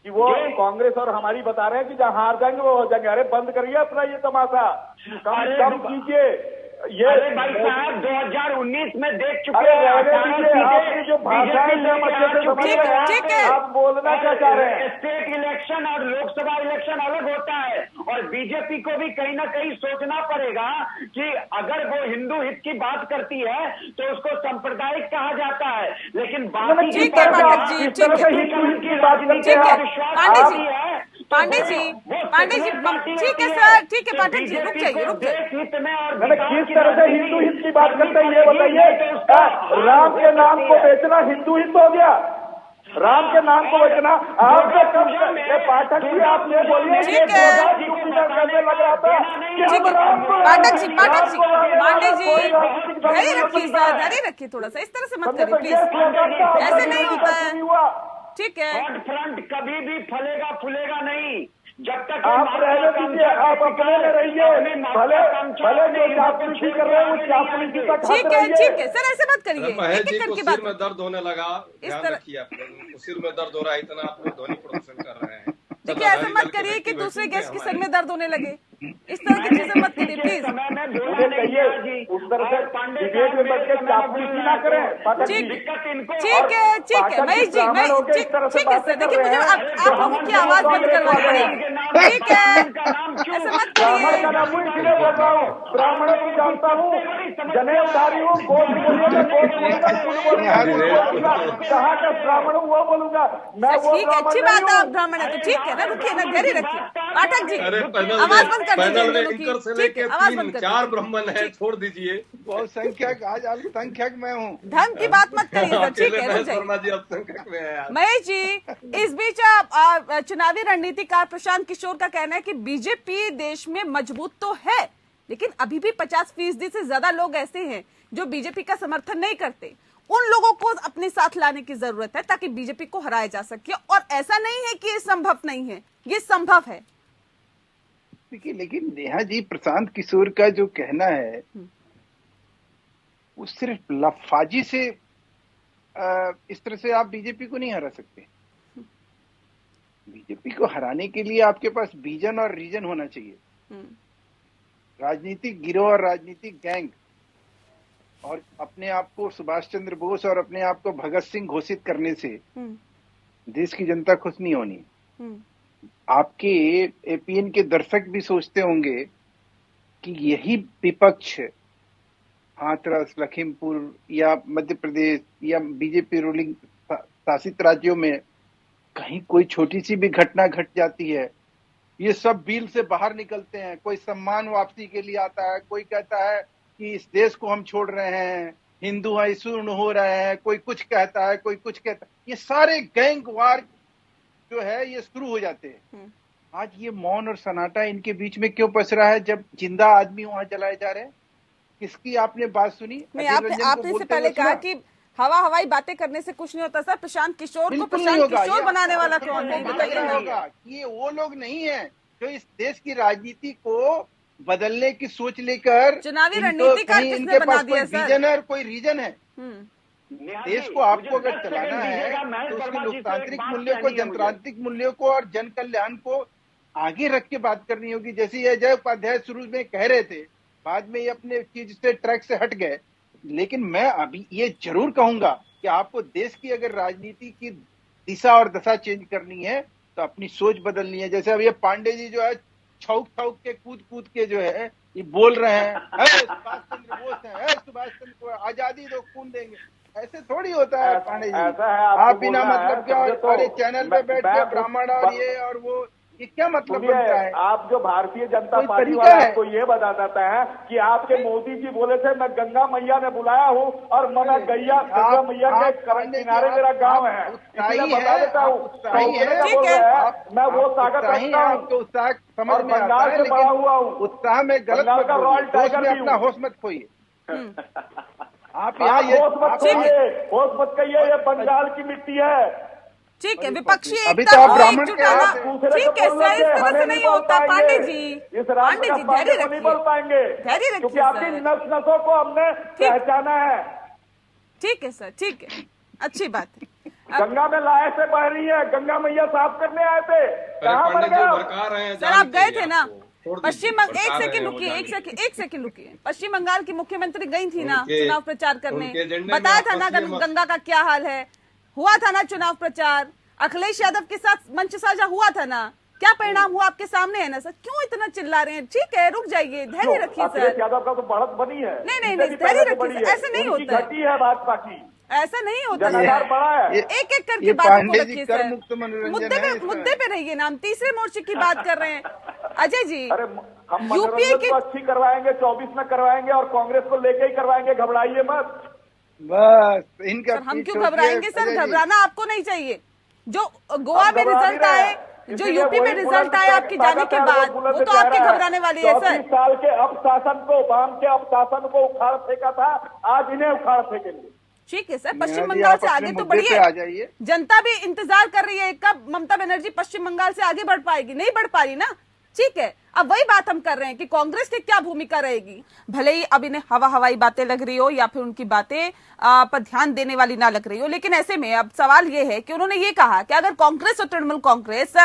कि वो कांग्रेस और हमारी बता रहे हैं कि जहां हार जाएंगे वो हो जाएंगे। अरे बंद करिए अपना ये तमाशा, कम कीजिए। ये भाई साहब 2019 में देख चुके हैं। आपकी जो भाषाएं आप बोलना क्या चाह रहे हैं? स्टेट इलेक्शन और लोकसभा इलेक्शन अलग होता है, और बीजेपी को भी कहीं ना कहीं सोचना पड़ेगा कि अगर वो हिंदू हित की बात करती है तो उसको सांप्रदायिक कहा जाता है, लेकिन बाकी ठीक है पाठक जी, ठीक है पांडे जी, ठीक है सर, ठीक है पाठक जी, रुक जाइए। किस तरह से हिंदू हित की बात करते हैं ये बताइए। राम के नाम को बेचना हिंदू हित हो गया? राम के नाम को बेचना आपके कब से? पाठक जी आप ये बोलिए, ठीक है करने लग रहा था कि हम राम को, पांडे जी पांडे जी धैर्य रखिए सर, धैर्य रखिए थोड़ा सा, इस तरह से मत करिए प्लीज, ऐसे नहीं होता है। ठीक है, फ्रंट कभी भी फलेगा फूलेगा नहीं जब तक आप रहने दीजिए, आप अपने में रहिए, भले जो चापलूसी कर रहे हैं वो चापलूसी का खाते रहिए। ठीक है सर, ऐसे मत करिए, महेश एक जी एक को करके सिर बात। में दर्द होने लगा, इस ध्यान तरह- रखिए, आप सिर में दर्द हो रहा है, इतना आप लोग ध्वनि प्रदर्शन कर रहे हैं। देखिए ऐसा मत करिए कि दूसरे गेस्ट के सर में दर्द होने लगे, इस तरह की चीजें मत करिए प्लीज। मुझे कहिए उस तरह से डिबेट में बैठ के चापलूसी ना करें। पाठक जी ठीक है महेश जी, ठीक है सर, देखिए मुझे आप लोगों की आवाज बंद करवानी पड़ेगी, ठीक है, ऐसा मत ब्राह्मण का करिए। नाम मैं इसलिए बोल रहा हूँ, ब्राह्मण को जानता हूँ, जनेऊधारी हूँ, कोट बोलेगा, कोट बोलेगा, कुल बोलेगा, कहाँ का ब्राह्मण हूँ वो बोलूंगा मैं, वो ठीक है, अच्छी बात है, आप ब्राह्मण है तो ठीक है ना, रुकिए ना, धैर्य रखिए। पाठक जी आवाज बंद कर दीजिए, पैनल में दोनों की। एंकर से ठीक लेके है, आवाज बंद कर 4 दीजिए। ब्राह्मण है, छोड़ दीजिए। बहुसंख्यक आज अल्पसंख्यक मैं हूँ। धर्म की बात मत करिए सर, ठीक अकेले है, रुक महेश जाइए। वर्मा जी अल्पसंख्यक में है यार। महेश जी, इस बीच चुनावी रणनीतिकार प्रशांत किशोर का कहना है कि बीजेपी देश में मजबूत तो है, लेकिन अभी भी 50% से ज्यादा लोग ऐसे हैं जो बीजेपी का समर्थन नहीं करते। उन लोगों को अपने साथ लाने की जरूरत है ताकि बीजेपी को हराया जा सके, और ऐसा नहीं है कि ये संभव नहीं है, ये संभव है। देखिए, लेकिन नेहा जी, प्रशांत किशोर का जो कहना है वो सिर्फ लफाजी से इस तरह से आप बीजेपी को नहीं हरा सकते। बीजेपी को हराने के लिए आपके पास विजन और रीजन होना चाहिए। राजनीतिक गिरोह और राजनीतिक गैंग और अपने आप को सुभाष चंद्र बोस और अपने आप को भगत सिंह घोषित करने से देश की जनता खुश नहीं होनी। आपके एपीएन के दर्शक भी सोचते होंगे कि यही विपक्ष हाथरस, लखीमपुर या मध्य प्रदेश या बीजेपी रूलिंग शासित राज्यों में कहीं कोई छोटी सी भी घटना घट जाती है, ये सब बिल से बाहर निकलते हैं। कोई सम्मान वापसी के लिए आता है, कोई कहता है कि इस देश को हम छोड़ रहे हैं, हिंदू शूर्ण हो रहे हैं, कोई कुछ कहता है, कोई कुछ कहता है। ये सारे गैंग वार जो है ये शुरू हो जाते हैं। आज ये मौन और सन्नाटा इनके बीच में क्यों पसरा है जब जिंदा आदमी वहां जलाए जा रहे हैं? किसकी आपने बात सुनी? नहीं, आपने इससे पहले कहा कि हवाई बातें करने से कुछ नहीं होता सर। प्रशांत किशोर को प्रशांत किशोर बनाने वाला कौन है, बताइए ना। ये वो लोग नहीं है जो इस देश की राजनीति को बदलने की सोच लेकर चुनावी रणनीतिकार किसने बना दिया सर? विजन है और कोई रीजन है। देश को आपको अगर चलाना है तो उसके लोकतांत्रिक मूल्यों को, जनतांत्रिक मूल्यों को और जन कल्याण को आगे रख के बात करनी होगी। जैसे ये अजय उपाध्याय शुरू में कह रहे थे, बाद में ये अपने चीज से ट्रैक से हट गए। लेकिन मैं अभी ये जरूर कहूंगा कि आपको देश की अगर राजनीति की दिशा और दशा चेंज करनी है तो अपनी सोच बदलनी है। जैसे अब ये पांडे जी जो है छौक के कूद के जो है ये बोल रहे हैं सुभाष चंद्र बोस है, सुभाष चंद्र को आजादी दो, खून देंगे। ऐसे थोड़ी होता है पांडे जी। आप बिना मतलब के और चैनल पे बैठ के ब्राह्मण और ये और वो, ये क्या मतलब बनता है? आप जो भारतीय जनता पार्टी वाले आपको ये बता देता है कि आपके मोदी जी बोले थे मैं गंगा मैया ने बुलाया हूँ और मैं गंगा मैया के किनारे मेरा गांव है, इसलिए बता देता हूँ। मैं वो ताकत रखता हूँ, तो उत्साह समझ में आता है, लेकिन उत्साह में गलत अपना होश मत खोइए। आप यहाँ होश मत कहिए, ये बंगाल की मिट्टी है। ठीक है, विपक्षी अभी तो आप ब्राह्मण ठीक है सर, इस तरह से नहीं होता पांडे जी। पांडे जी धैर्य रखिए, बोल पाएंगे धैर्य रखिए क्योंकि आपकी नसों को हमने पहचाना है। ठीक है सर, ठीक है, अच्छी बात है। गंगा में लाए से बह रही है, गंगा मैया साफ करने आए थे, कहाँ मर गए सर? आप गए थे ना पश्चिम बंगाल? एक सेकंड रुकिए, एक सेकंड रुकिए। पश्चिम बंगाल की मुख्यमंत्री गई थी ना चुनाव प्रचार करने, बताया था ना गंगा का क्या हाल है, हुआ था ना चुनाव प्रचार, अखिलेश यादव के साथ मंच साझा हुआ था ना, क्या परिणाम हुआ आपके सामने है ना सर, क्यों इतना चिल्ला रहे हैं? ठीक है, रुक जाइए, धैर्य रखिए सर। अखिलेश यादव का तो बढ़त बनी है। नहीं, धैर्य रखिए, ऐसे नहीं होता है, घटी है भाजपा की, ऐसा नहीं होता जनाधार बड़ा है। एक एक करके बातों को रखिए सर, मुद्दे पे रहिए ना। हम तीसरे मोर्चे की बात कर रहे हैं अजय जी। अरे हम यूपीए मनोरंजन की तो अच्छी करवाएंगे, 24 में करवाएंगे और कांग्रेस को लेके ही करवाएंगे, घबराइए मत। बस इनका सर, हम क्यों घबराएंगे सर? घबराना आपको नहीं चाहिए। जो गोवा में रिजल्ट आए, जो यूपी में रिजल्ट आए आपके जाने के बाद, वो तो आपके घबराने वाली है सर। 34 साल के अपशासन को, वाम के अपशासन को उखाड़ फेंका था, आज इन्हें उखाड़ फेंकेंगे। ठीक है सर, पश्चिम बंगाल से आगे तो बढ़िए, जनता भी इंतजार कर रही है कब ममता बनर्जी पश्चिम बंगाल से आगे बढ़ पाएगी। नहीं बढ़ पा रही ना, ठीक है। अब वही बात हम कर रहे हैं कि कांग्रेस की क्या भूमिका रहेगी। भले ही अब इन्हें हवाई बातें लग रही हो या फिर उनकी बातें पर ध्यान देने वाली ना लग रही हो, लेकिन ऐसे में अब सवाल ये है कि उन्होंने ये कहा कि अगर कांग्रेस और तृणमूल कांग्रेस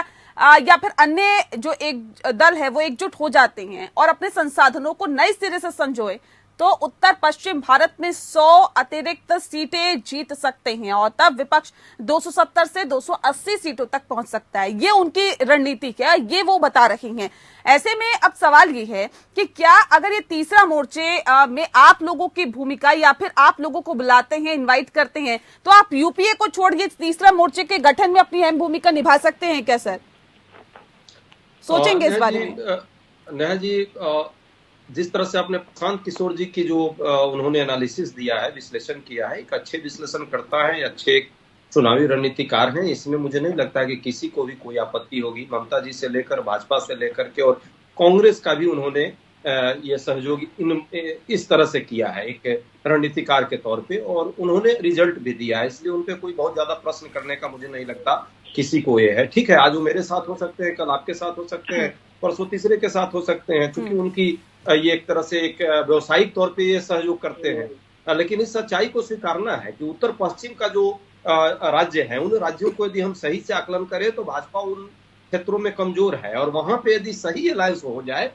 या फिर अन्य जो एक दल है वो एकजुट हो जाते हैं और अपने संसाधनों को नए सिरे से संजोए तो उत्तर पश्चिम भारत में 100 अतिरिक्त सीटें जीत सकते हैं और तब विपक्ष 270 से 280 सीटों तक पहुंच सकता है। ये उनकी रणनीति है, ये वो बता रही हैं। ऐसे में अब सवाल ये है कि क्या अगर ये तीसरा मोर्चे में आप लोगों की भूमिका या फिर आप लोगों को बुलाते हैं, इनवाइट करते हैं, तो आप यूपीए को छोड़िए तीसरा मोर्चे के गठन में अपनी अहम भूमिका निभा सकते हैं क्या सर? सोचेंगे इस बारे में? नेहा जी, जिस तरह से आपने प्रशांत किशोर जी की जो उन्होंने एनालिसिस दिया है, विश्लेषण किया है, एक अच्छे विश्लेषण करता है, अच्छे चुनावी रणनीतिकार हैं, इसमें मुझे नहीं लगता कि किसी को भी कोई आपत्ति होगी। ममता जी से लेकर भाजपा से लेकर के और कांग्रेस का भी उन्होंने ये सहयोग इस तरह से किया है एक रणनीतिकार के तौर पे, और उन्होंने रिजल्ट भी दिया है, इसलिए उन पे कोई बहुत ज्यादा प्रश्न करने का मुझे नहीं लगता किसी को ये है। ठीक है, आज वो मेरे साथ हो सकते हैं, कल आपके साथ हो सकते हैं, परसों तीसरे के साथ हो सकते हैं, क्योंकि उनकी ये एक तरह से एक व्यवसायिक तौर पे ये सहयोग करते हैं। लेकिन इस सच्चाई को स्वीकारना है कि उत्तर पश्चिम का जो राज्य है, उन राज्यों को यदि हम सही से आकलन करें तो भाजपा उन क्षेत्रों में कमजोर है, और वहां पे यदि सही अलायंस हो जाए,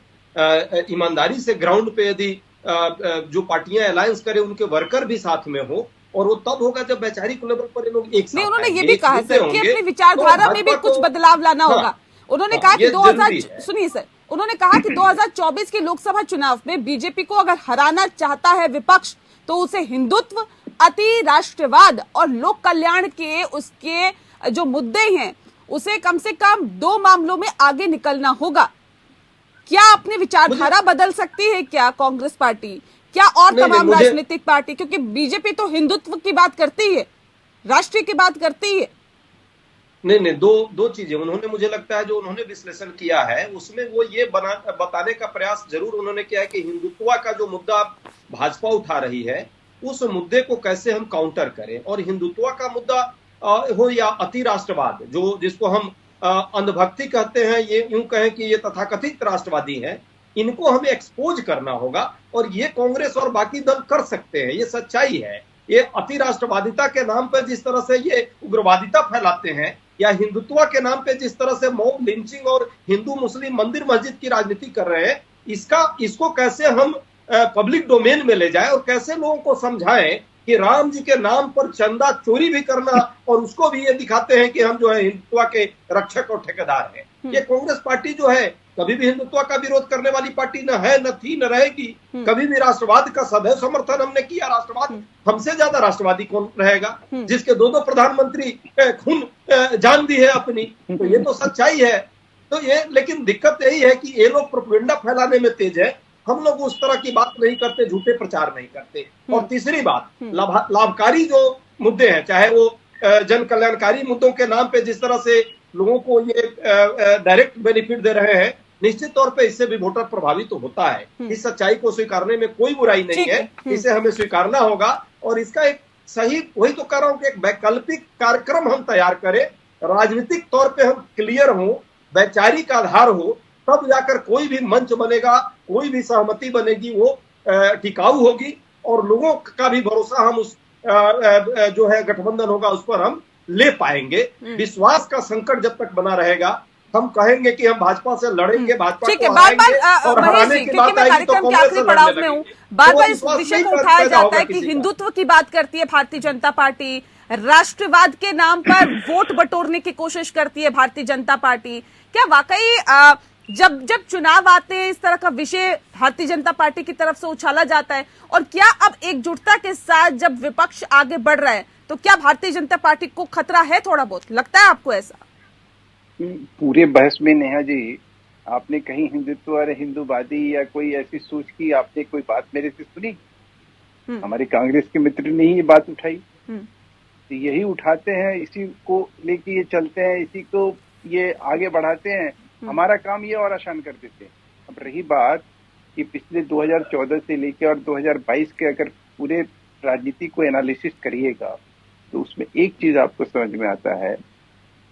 ईमानदारी से ग्राउंड पे यदि जो पार्टियां अलायंस करें उनके वर्कर भी साथ में हो, और वो तब होगा जब वैचारिक लेवल पर लोग एक साथ। नहीं, उन्होंने ये भी कहा सर कि अपनी विचारधारा में भी कुछ बदलाव लाना होगा। उन्होंने कहा कि 2000 सुनिए सर, उन्होंने कहा कि 2024 के लोकसभा चुनाव में बीजेपी को अगर हराना चाहता है विपक्ष तो उसे हिंदुत्व, अति राष्ट्रवाद और लोक कल्याण के उसके जो मुद्दे हैं उसे कम से कम 2 मामलों में आगे निकलना होगा। क्या अपनी विचारधारा बदल सकती है क्या कांग्रेस पार्टी, क्या और तमाम राजनीतिक पार्टी? क्योंकि बीजेपी तो हिंदुत्व की बात करती है, राष्ट्र की बात करती है। नहीं, दो चीजें उन्होंने, मुझे लगता है जो उन्होंने विश्लेषण किया है उसमें वो ये बताने का प्रयास जरूर उन्होंने किया है कि हिंदुत्व का जो मुद्दा भाजपा उठा रही है उस मुद्दे को कैसे हम काउंटर करें, और हिंदुत्व का मुद्दा हो या अति राष्ट्रवाद, जो जिसको हम अंधभक्ति कहते हैं, ये यूं कहें कि ये तथाकथित राष्ट्रवादी हैं, इनको हमें एक्सपोज करना होगा, और ये कांग्रेस और बाकी दल कर सकते हैं, ये सच्चाई है। ये अति राष्ट्रवादिता के नाम पर जिस तरह से ये उग्रवादिता फैलाते हैं, या हिंदुत्व के नाम पे जिस तरह से मॉब लिंचिंग और हिंदू मुस्लिम मंदिर मस्जिद की राजनीति कर रहे हैं, इसको कैसे हम पब्लिक डोमेन में ले जाएं और कैसे लोगों को समझाएं कि राम जी के नाम पर चंदा चोरी भी करना और उसको भी ये दिखाते हैं कि हम जो है हिंदुत्व के रक्षक और ठेकेदार हैं। ये कांग्रेस पार्टी जो है कभी भी हिंदुत्व का विरोध करने वाली पार्टी न है, न थी, न रहेगी। कभी भी राष्ट्रवाद का सदैव समर्थन हमने किया। राष्ट्रवाद, हमसे ज्यादा राष्ट्रवादी कौन रहेगा जिसके 2 प्रधानमंत्री खून जान दी है अपनी? तो ये तो सच्चाई है। तो ये, लेकिन दिक्कत यही है कि ये लोग प्रोपेगेंडा फैलाने में तेज है, हम लोग उस तरह की बात नहीं करते, झूठे प्रचार नहीं करते। और तीसरी बात, लाभकारी जो मुद्दे हैं, चाहे वो जन कल्याणकारी मुद्दों के नाम पे जिस तरह से लोगों को ये डायरेक्ट बेनिफिट दे रहे हैं, निश्चित तौर पे इससे भी वोटर प्रभावित तो होता है। इस सच्चाई को स्वीकारने में कोई बुराई नहीं है, इसे हमें स्वीकारना होगा, और इसका एक सही, वही तो कह रहा हूं कि एक वैकल्पिक कार्यक्रम हम तैयार करें, राजनीतिक तौर पे हम क्लियर हो, वैचारिक आधार हो, तब जाकर कोई भी मंच बनेगा, कोई भी सहमति बनेगी, वो टिकाऊ होगी, और लोगों का भी भरोसा हम उस जो है गठबंधन होगा उस पर हम ले पाएंगे। विश्वास का संकट जब तक बना रहेगा हम कहेंगे कि हम भाजपा से लड़ेंगे, भाजपा ठीक है, को बार हराएंगे बार और महेश हराने जी, की क्योंकि बात मैं आएगी तो कार्यक्रम के कांग्रेस आखिरी से पड़ाव लड़ने में हूँ, लगेगी। बार तो बार इस विश्वास विषय नहीं को उठाया पैदा होगा जाता है कि किसी का। हिंदुत्व की बात करती है भारतीय जनता पार्टी, राष्ट्रवाद के नाम पर वोट बटोरने की कोशिश करती है भारतीय जनता पार्टी। क्या वाकई जब जब चुनाव आते हैं इस तरह का विषय भारतीय जनता पार्टी की तरफ से उछाला जाता है, और क्या अब एकजुटता के साथ जब विपक्ष आगे बढ़ रहा है तो क्या भारतीय जनता पार्टी को खतरा है? थोड़ा बहुत लगता है आपको ऐसा? पूरे बहस में नेहा जी आपने कहीं हिंदुत्व और हिंदूवादी या कोई ऐसी सोच की आपने कोई बात मेरे से सुनी? हमारे कांग्रेस के मित्र ने ही ये बात उठाई, तो यही उठाते हैं, इसी को लेके ये चलते हैं, इसी को ये आगे बढ़ाते हैं। हमारा काम ये और आसान कर देते हैं। अब रही बात कि पिछले 2014 से लेकर और 2022 के अगर पूरे राजनीति को एनालिसिस करिएगा तो उसमें एक चीज आपको समझ में आता है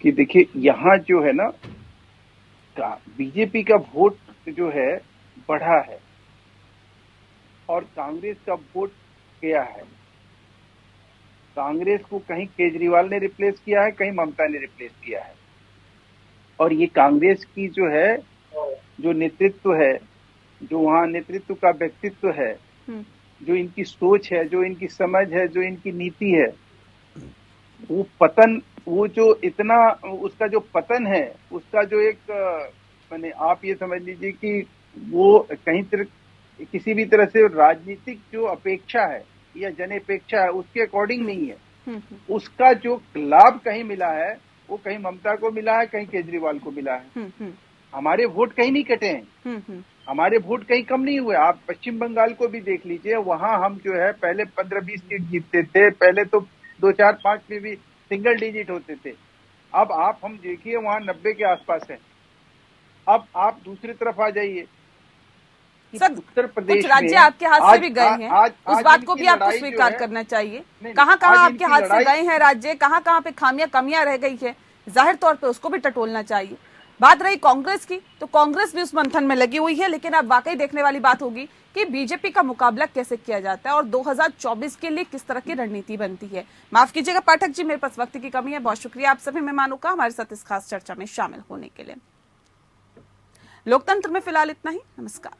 कि देखिए यहाँ जो है ना बीजेपी का वोट जो है बढ़ा है और कांग्रेस का वोट गया है। कांग्रेस को कहीं केजरीवाल ने रिप्लेस किया है, कहीं ममता ने रिप्लेस किया है। और ये कांग्रेस की जो है, जो नेतृत्व है, जो वहाँ नेतृत्व का व्यक्तित्व है, जो इनकी सोच है, जो इनकी समझ है, जो इनकी नीति है, वो पतन, वो जो इतना उसका जो पतन है, उसका जो एक माने आप ये समझ लीजिए कि वो कहीं किसी भी तरह से राजनीतिक जो अपेक्षा है या जनापेक्षा है उसके अकॉर्डिंग नहीं है। उसका जो लाभ कहीं मिला है वो कहीं ममता को मिला है, कहीं केजरीवाल को मिला है। हमारे वोट कहीं नहीं कटे हैं, हमारे वोट कहीं कम नहीं हुए। आप पश्चिम बंगाल को भी देख लीजिए, वहां हम जो है पहले 15-20 सीट जीतते थे, पहले तो 2-4-5 में भी सिंगल डिजिट होते थे। अब आप हम देखिए वहां 90 के आसपास है। अब आप दूसरी तरफ आ जाइए, सर उत्तर प्रदेश कुछ राज्य आपके हाथ से भी गए हैं, उस बात को भी आपको स्वीकार करना चाहिए। कहाँ कहाँ आपके हाथ से गए हैं राज्य, कहाँ कहाँ पे कमियां रह गई है, जाहिर तौर पे उसको भी टटोलना चाहिए। बात रही कांग्रेस की, तो कांग्रेस भी उस मंथन में लगी हुई है, लेकिन अब वाकई देखने वाली बात होगी कि बीजेपी का मुकाबला कैसे किया जाता है और 2024 के लिए किस तरह की रणनीति बनती है। माफ कीजिएगा पाठक जी, मेरे पास वक्त की कमी है। बहुत शुक्रिया आप सभी मेहमानों का हमारे साथ इस खास चर्चा में शामिल होने के लिए। लोकतंत्र में फिलहाल इतना ही। नमस्कार।